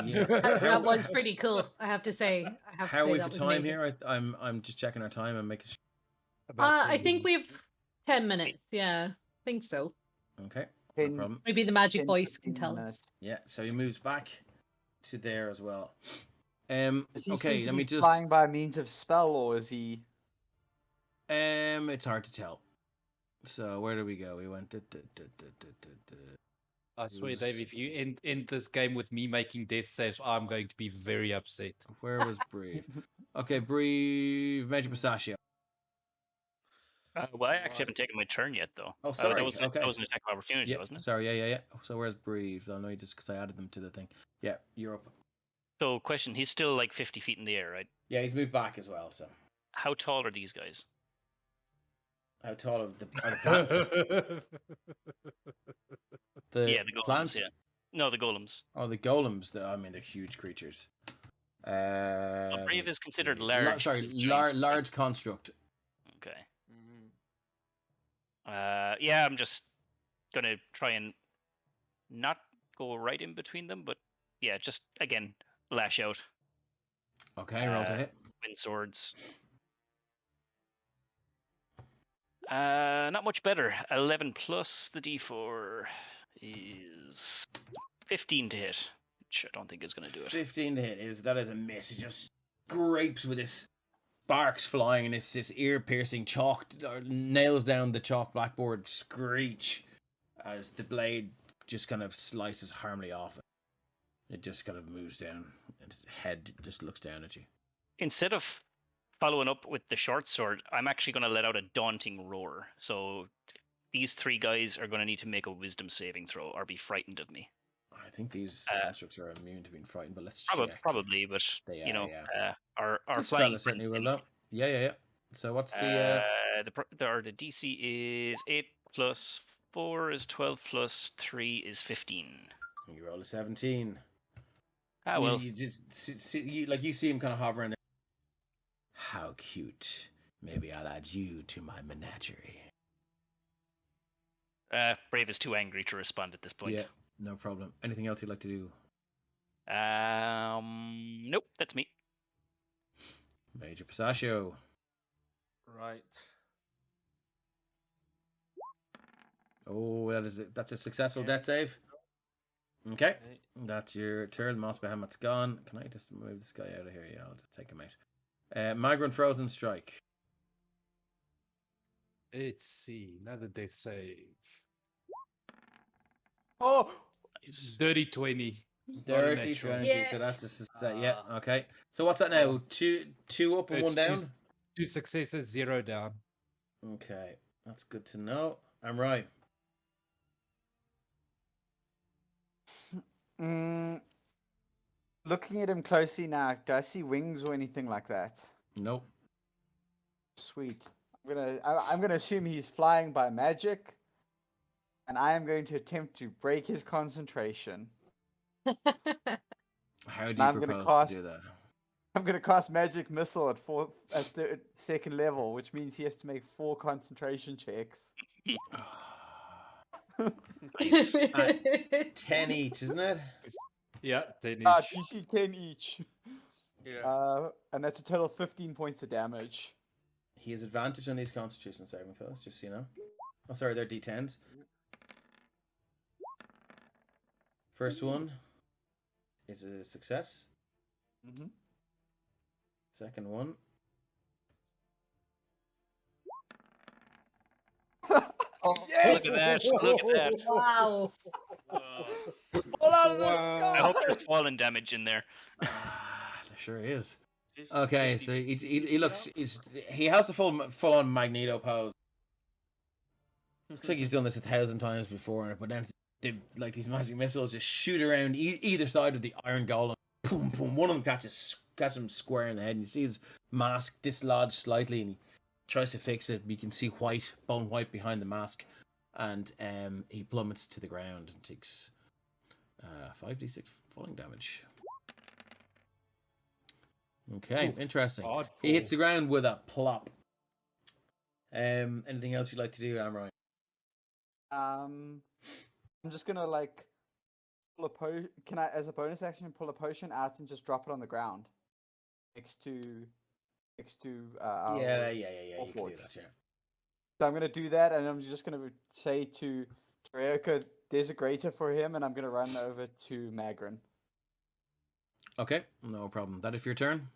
Yeah. That was pretty cool. I have to say. How are we that for was time amazing. here? I'm just checking our time and making sure. About I 10 think we have minutes. 10 minutes. Yeah, I think so. Okay, no 10, problem. Maybe the magic 10, voice can 15 tell us. minutes. Yeah, so he moves back to there as well. Does he Okay, seem to let be me just. flying by means of spell, or is he? It's hard to tell. So where did we go? We went. I swear, Dave, if you end this game with me making death saves, I'm going to be very upset. Where was Breve? Okay, Breve, Major Pistachio. Well, I actually haven't taken my turn yet, though. Oh, sorry. That was Okay. that was an attack of opportunity, Yeah, wasn't it? sorry. Yeah. So where's Breve? I know you just because I added them to the thing. Yeah, you're up. So, question: he's still like 50 feet in the air, right? Yeah, he's moved back as well. So How tall are these guys? How tall are the plants? The Yeah, the golems. plants? Yeah. No, the golems. Oh, the golems. I mean, they're huge creatures. Well, Brave is considered la- large. sorry, 'cause of giant spike. large construct. Okay. Mhm. Yeah, I'm just gonna try and not go right in between them, but yeah, just again lash out. Okay, roll to hit. Wind swords. Not much better. 11 plus the D4 is 15 to hit, which I don't think is going to do it. 15 to hit is a miss. It just scrapes with his sparks flying and it's this ear piercing chalk nails down the chalk blackboard screech as the blade just kind of slices harmony off it. It just kind of moves down and its head just looks down at you. Instead of following up with the short sword, I'm actually going to let out a daunting roar. So these three guys are going to need to make a wisdom saving throw or be frightened of me. I think these constructs are immune to being frightened, but let's check. Probably, but They you know, yeah. our This flying fella certainly will friends- though. Yeah. So what's the the DC is 8 plus 4 is 12 plus 3 is 15. you roll a 17. Ah well. You just you see him kind of hovering there. How cute. Maybe I'll add you to my menagerie. Brave is too angry to respond at this point. Yeah, no problem. Anything else you'd like to do? Nope, that's me. Major Pistachio. Right. Oh, that's a successful death save. Okay. Okay. That's your turn. Moss Behemoth's gone. Can I just move this guy out of here? Yeah, I'll just take him out. Migrant Frozen Strike. Let's see. Another death save. Oh, Nice. Dirty 20. Dirty natural. 20. So that's yeah. Ah. Okay. So what's that now? Two up and one down? Two successes, 0 down. Okay. That's good to know. I'm right. Looking at him closely now, do I see wings or anything like that? Nope. Sweet. I'm gonna assume he's flying by magic, and I am going to attempt to break his concentration. How do I'm you gonna propose cast- to do that? I'm gonna cast magic missile at third, second level, which means he has to make 4 concentration checks. Nice. 10 each, isn't it? Yeah, 10 each. DC 10 each. Yeah. And that's a total of 15 points of damage. He has advantage on these Constitution saving throws, just so you know. Oh, sorry, they're D10s. First one is a success. Mm-hmm. Second one. Look at that! Look at that! Wow. Fall out of the Wow. sky! I hope there's fallen damage in there. There sure is. Okay, so he looks he has the full on Magneto pose. Looks like he's done this 1,000 times before, but then these magic missiles just shoot around either side of the Iron Golem. Boom, boom. One of them catches him square in the head, and you see his mask dislodged slightly, and he tries to fix it. But you can see bone white behind the mask, and he plummets to the ground and takes 5d6 falling damage. Okay, Oof, interesting. hard He hits fall. the ground with a plop. Anything else you'd like to do, Amroy? I'm just gonna pull a Can I, as a bonus action, pull a potion out and just drop it on the ground next to our Yeah. You can do Warforged. that, yeah. So I'm gonna do that, and I'm just gonna say to Dreieich, there's a greater for him, and I'm gonna run over to Magrin. Okay, no problem. That if your turn?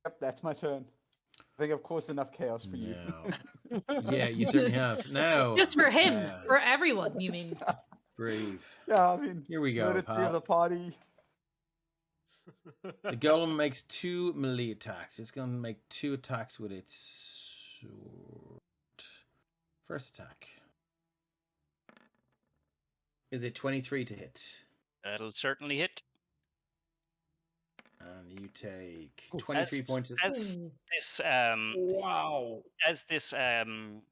Yep, that's my turn. I think I've caused enough chaos for you. No. Yeah, you certainly have. Now, Just for him, uh, for everyone, you mean? Brave. Yeah, I mean, Here we go, murdered 3 of the pal. party. The golem makes 2 melee attacks. It's going to make 2 attacks with its sword. First attack is a 23 to hit. That'll certainly hit. And you take 23 As- points. As Ooh. this Wow.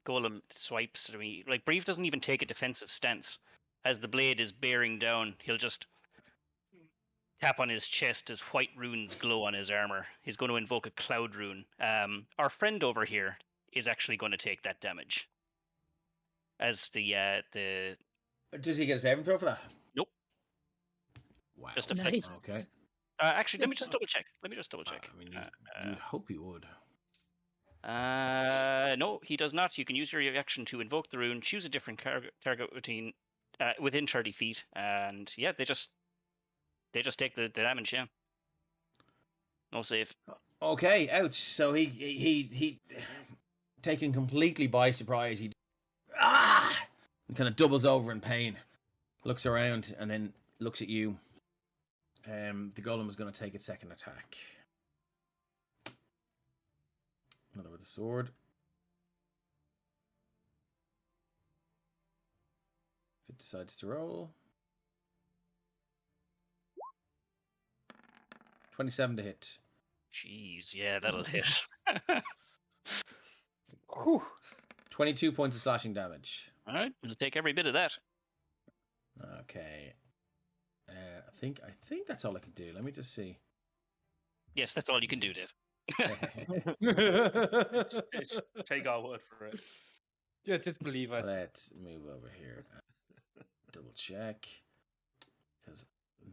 golem swipes at me, like Brave doesn't even take a defensive stance. As the blade is bearing down, he'll just tap on his chest as white runes glow on his armor. He's going to invoke a cloud rune. Our friend over here is actually going to take that damage. As the Does he get a saving throw for that? Nope. Wow. Just a Nice. Okay. actually, let me just double check. I mean, you'd hope he would. No, he does not. You can use your reaction to invoke the rune, choose a different target within 30 feet, and yeah, they just take the damage. Yeah, no save. Okay, ouch. So he taken completely by surprise. He and kind of doubles over in pain, looks around, and then looks at you. The golem is going to take its second attack. Another with the sword. If it decides to roll. 27 to hit. Jeez, yeah, that'll hit. Whew. 22 points of slashing damage. All right, we'll take every bit of that. Okay. I think that's all I can do. Let me just see. Yes, that's all you can do, Dave. Just take our word for it. Yeah, just believe us. Let's move over here. Double check. Because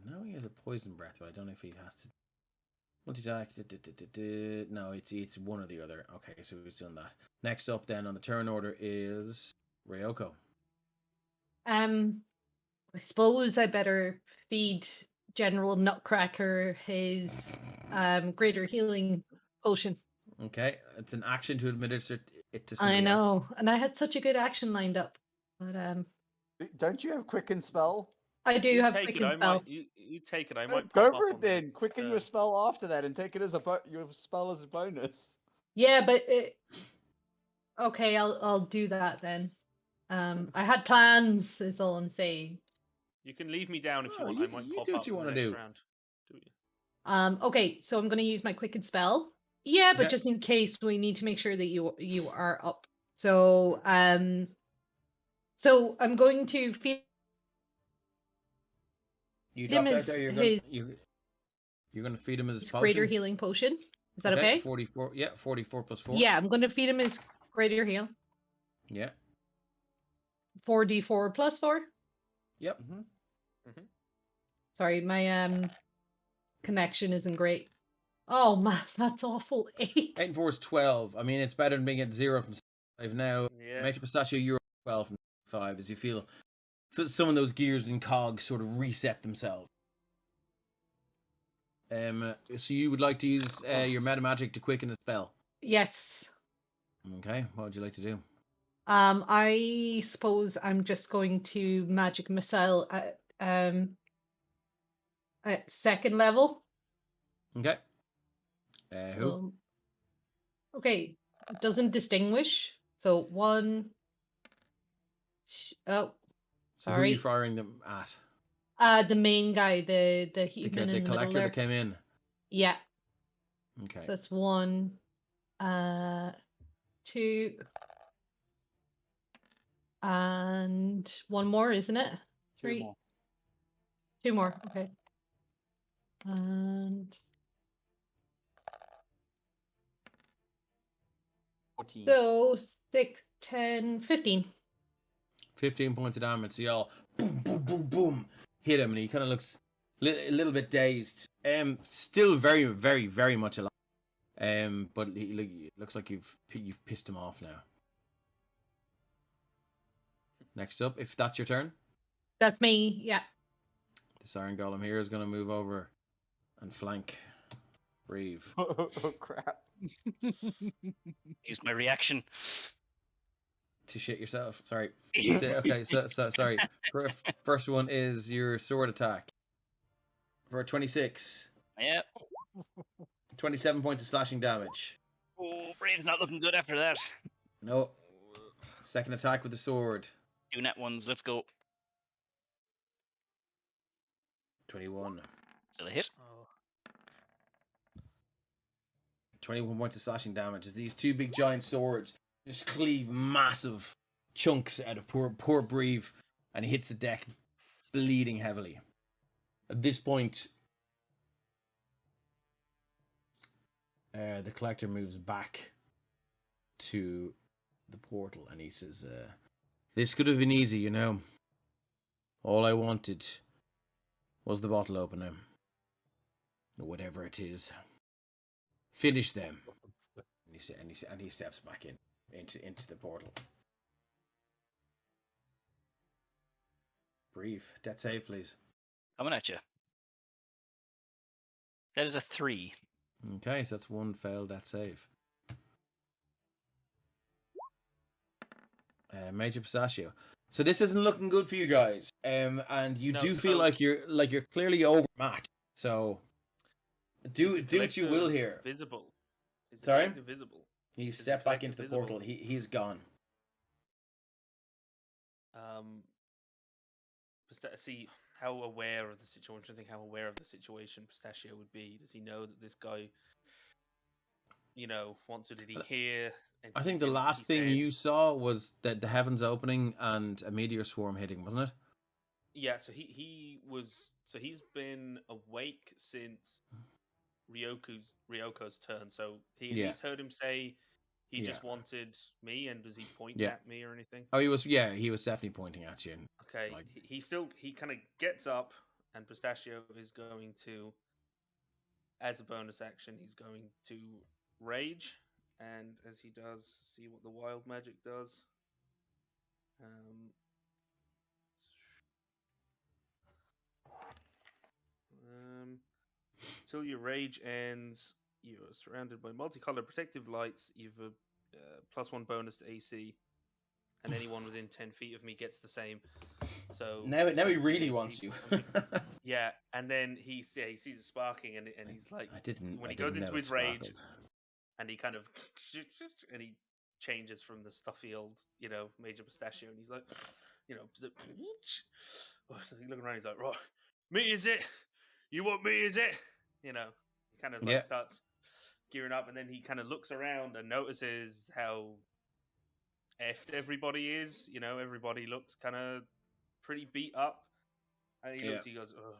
now he has a poison breath, but I don't know if he has to. Multi-attack. No, it's one or the other. Okay, so we've done that. Next up, then on the turn order is Ryoko. I suppose I better feed General Nutcracker his greater healing potion. Okay, it's an action to administer it to somebody I else. know, and I had such a good action lined up, but Don't you have quicken spell? I do You have take it. quicken I spell. might. You take it. I might Go pop for up it on the, then. Quicken your spell after that, and take it as your spell as a bonus. Yeah, but okay, I'll do that then. I had plans, is all I'm saying. You can leave me down if you Oh, want. you- I might you pop do what up you in the wanna next do. round. Do you? Okay, so I'm gonna use my quicken spell. Yeah, but Okay. just in case, we need to make sure that you are up. So so I'm going to feed You him dropped out there. his You're gonna feed him his greater potion. healing potion. Is that okay? 44. Yeah, 44 plus 4. Yeah, I'm gonna feed him his greater heal. Yeah. 4d4 plus 4. Yep. Sorry, my connection isn't great. Oh man, that's awful. 8. 8 and 4 is 12. I mean, it's better than being at 0 from 5 now. Yeah. Major Pistachio, you're 12 from 5 as you feel some of those gears and cogs sort of reset themselves. So you would like to use your meta magic to quicken a spell. Yes. Okay, what would you like to do? I suppose I'm just going to magic missile at second level. Okay. Who? So, okay, it doesn't distinguish. So 1. Oh, So who are you sorry. firing them at? The main guy, the human The in the middle collector there. that came in. Yeah, Okay. that's 1. 2. And 1 more, isn't it? 3. 2 more. 2 more. Okay. And 14. so 6, 10, 15. 15 points of damage. So y'all boom, boom, boom, boom, hit him, and he kind of looks a little bit dazed. Still very, very, very much alive. But it looks like you've pissed him off now. Next up, if that's your turn, That's me. Yeah. the Siren Golem here is going to move over and flank Reeve. Oh crap. Use my reaction. To shit yourself. Sorry. Okay, so sorry. First one is your sword attack. For a 26. Yep. 27 points of slashing damage. Oh, Brave's not looking good after that. No. Second attack with the sword. 2 net ones. Let's go. 21. Still a hit. Oh. 21 points of slashing damage as these two big giant swords just cleave massive chunks out of poor Breve, and he hits the deck, bleeding heavily. At this point, the collector moves back to the portal and he says, this could have been easy, you know. All I wanted was the bottle opener. Or whatever it is. Finish them. And he steps back into the portal. Breve, death save, please. Coming at you. That is a 3. Okay, so that's one failed death save. Major Pistachio. So this isn't looking good for you guys. And you do feel like you're clearly overmatched. So do what you will here. Visible. Is the Sorry? collector visible? He Is the stepped back collector into the visible? portal. He's gone. See how aware of the situation. I'm trying to think how aware of the situation Pistachio would be. Does he know that this guy, wants to? Did he hear? I think the anything last he thing said? you saw was that the heavens opening and a meteor swarm hitting, wasn't it? Yeah. So he's been awake since Ryoko's turn. So he at Yeah. least heard him say he Yeah. just wanted me. And does he point Yeah. at me or anything? Oh, he was definitely pointing at you. Okay, Like- he kind of gets up, and Pistachio is going to, as a bonus action, he's going to rage, and as he does, see what the wild magic does. Till your rage ends, you are surrounded by multicolored protective lights. You've a +1 bonus to AC, and anyone within 10 feet of me gets the same. So Now he really 80, wants you. 100. Yeah, and then he sees it sparking, and he's like, when he goes into his rage, and he kind of and he changes from the stuffy old, Major Pistachio, and he's like, looking around, he's like, right, me is it? You want me is it? He kind of like starts gearing up, and then he kind of looks around and notices how effed everybody is. Everybody looks kind of pretty beat up. And he looks, he goes, oh,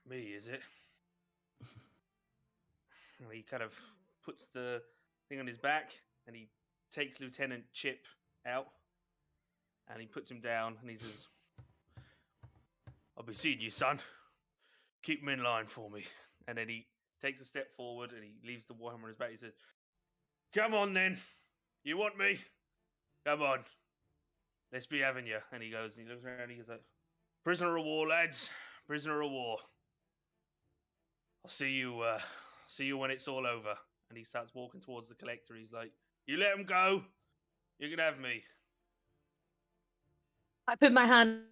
me, is it? And he kind of puts the thing on his back, and he takes Lieutenant Chip out, and he puts him down, and he says, I'll be seeing you, son. Keep him in line for me. And then he takes a step forward, and he leaves the warhammer on his back. He says, come on, then. You want me? Come on. Let's be having you. And he goes, and he looks around, and he goes like, prisoner of war, lads. Prisoner of war. I'll see you when it's all over. And he starts walking towards the collector. He's like, you let him go. You can have me. I put my hand.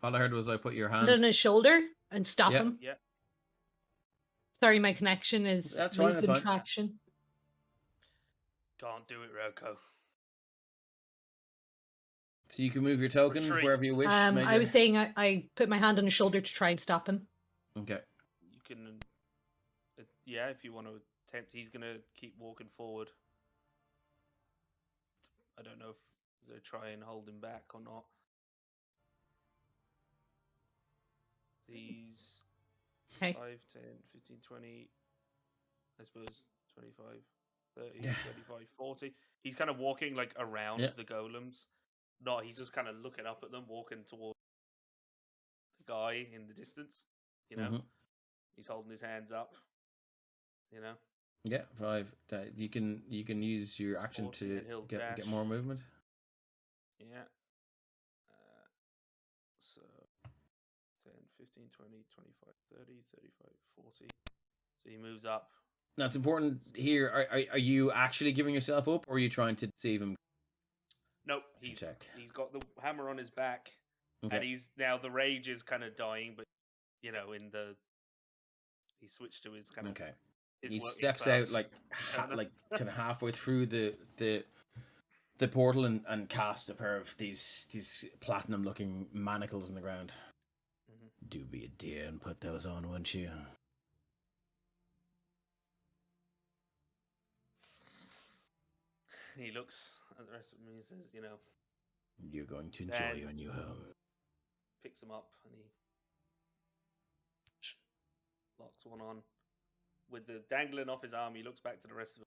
All I heard was I put your hand On his shoulder and stop Yeah. him. Yeah. Sorry, my connection is That's fine, that's losing fine. traction. Can't do it, Roko. So you can move your token Retreat. wherever you wish. I Major. was saying I put my hand on his shoulder to try and stop him. Okay. You can, if you want to attempt, he's going to keep walking forward. I don't know if they try and hold him back or not. He's Okay. 5, 10, 15, 20, I suppose 25, 30, Yeah. 35, 40. He's kind of walking like around Yeah. the golems. No, he's just kind of looking up at them, walking towards the guy in the distance. Mhm. He's holding his hands up. Yeah, 5. You can use your It's action 40, to and he'll get dash. more movement. Yeah. So 10, 15, 20, 25, 30, 35, 40. So he moves up. That's important here. Are you actually giving yourself up, or are you trying to deceive him? Nope, Should he's check. got the hammer on his back, Okay. and he's now the rage is kind of dying, but he switched to his kind of Okay. his He working steps class out like persona. like kind of halfway through the portal and cast a pair of these platinum looking manacles in the ground. Do be a dear and put those on, wouldn't you? He looks at the rest of them and he says, You're going to enjoy your Stands. new home. picks them up and he locks one on. With the dangling off his arm, he looks back to the rest of them.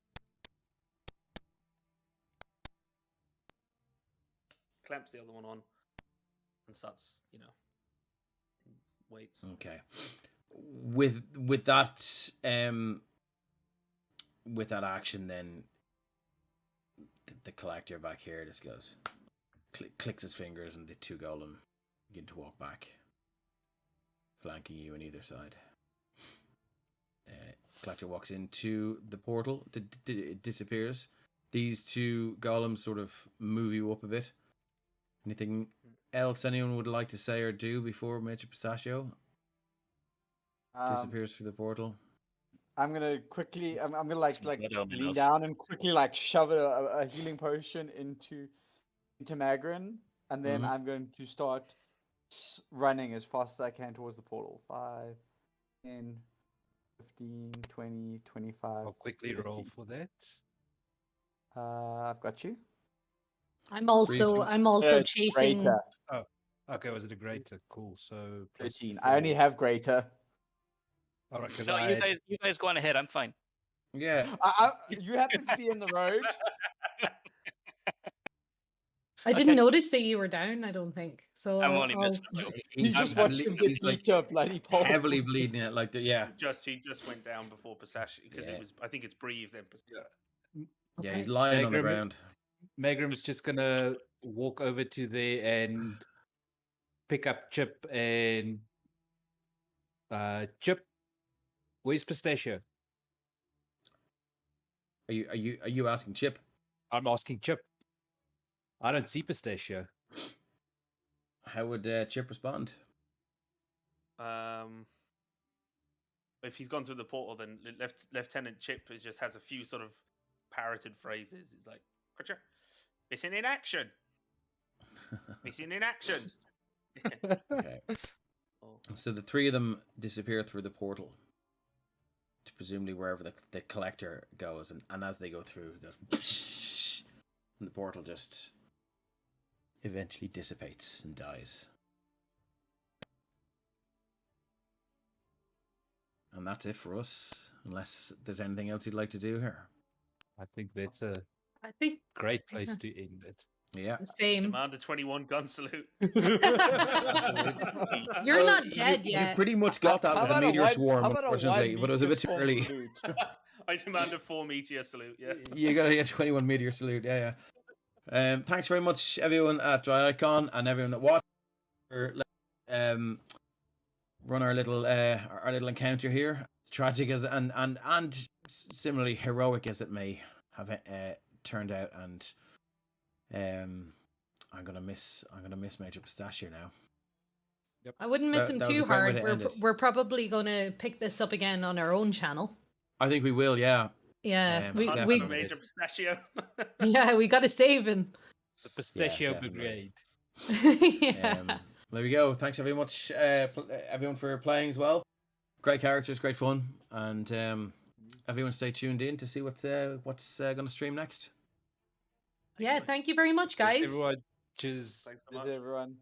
Clamps the other one on and starts, waits. Okay. With that action, then the collector back here just goes, clicks his fingers, and the two golem begin to walk back, flanking you on either side. Collector walks into the portal. It disappears. These two golems sort of move you up a bit. Anything else anyone would like to say or do before Major Pistachio disappears through the portal? I'm gonna quickly. I'm gonna Blood lean enough. down and quickly shove a healing potion into Magrin, and then Mhm. I'm going to start running as fast as I can towards the portal. 5, 10, 15, 20, 25. I'll quickly roll 30. for that. I've got you. I'm also chasing. Greater. Oh, okay. Was it a greater? Cool. So plus 13. I only 4. have greater. All right, because No, you guys go on ahead. I'm fine. Yeah. You happen to be in the road. I didn't notice that you were down. I don't think so. I'm only messing You, around. you just watched him get he's like beat up, bloody pole. heavily bleeding it, like yeah. He just went down before Pistachio because Yeah. it was. I think it's breathe then. Pistachio. Yeah, he's lying on the Magrim- ground. Magrim's just gonna walk over to there and pick up Chip and Chip. Where's Pistachio? Are you asking Chip? I'm asking Chip. I don't see Pistachio. How would Chip respond? If he's gone through the portal, then Lieutenant Chip just has a few sort of parroted phrases. He's like, "Gotcha. Missing in action. Missing in action." Okay. Oh. So the three of them disappear through the portal to presumably wherever the collector goes, and as they go through, it goes, and the portal just eventually dissipates and dies. And that's it for us, unless there's anything else you'd like to do here. I think that's a I think great place to end it. Yeah. same. Demand a 21 gun salute. You're not dead you yet. pretty much got that How with a about meteor one- swarm, how about a unfortunately, one but it was a bit too meteor early. swarm salute? I demand a 4 meteor salute. Yes. You gotta get 21 meteor salute. Yeah. Thanks very much, everyone at Dreieich and everyone that watched. Run our little encounter here. Tragic as and similarly heroic as it may have turned out, and I'm gonna miss Major Pistachio now. I wouldn't miss him that was a too great way hard. to end it. We're probably going to pick this up again on our own channel. I think we will. Yeah. Yeah, we- Hunt for definitely. Major Pistachio. yeah, we got to save him. The Pistachio definitely. Brigade. yeah. There we go. Thanks very much, everyone, for playing as well. Great characters, great fun, and everyone stay tuned in to see what's going to stream next. Yeah, thank you very much, guys. Everyone, cheers. Thanks so Cheers, much. everyone.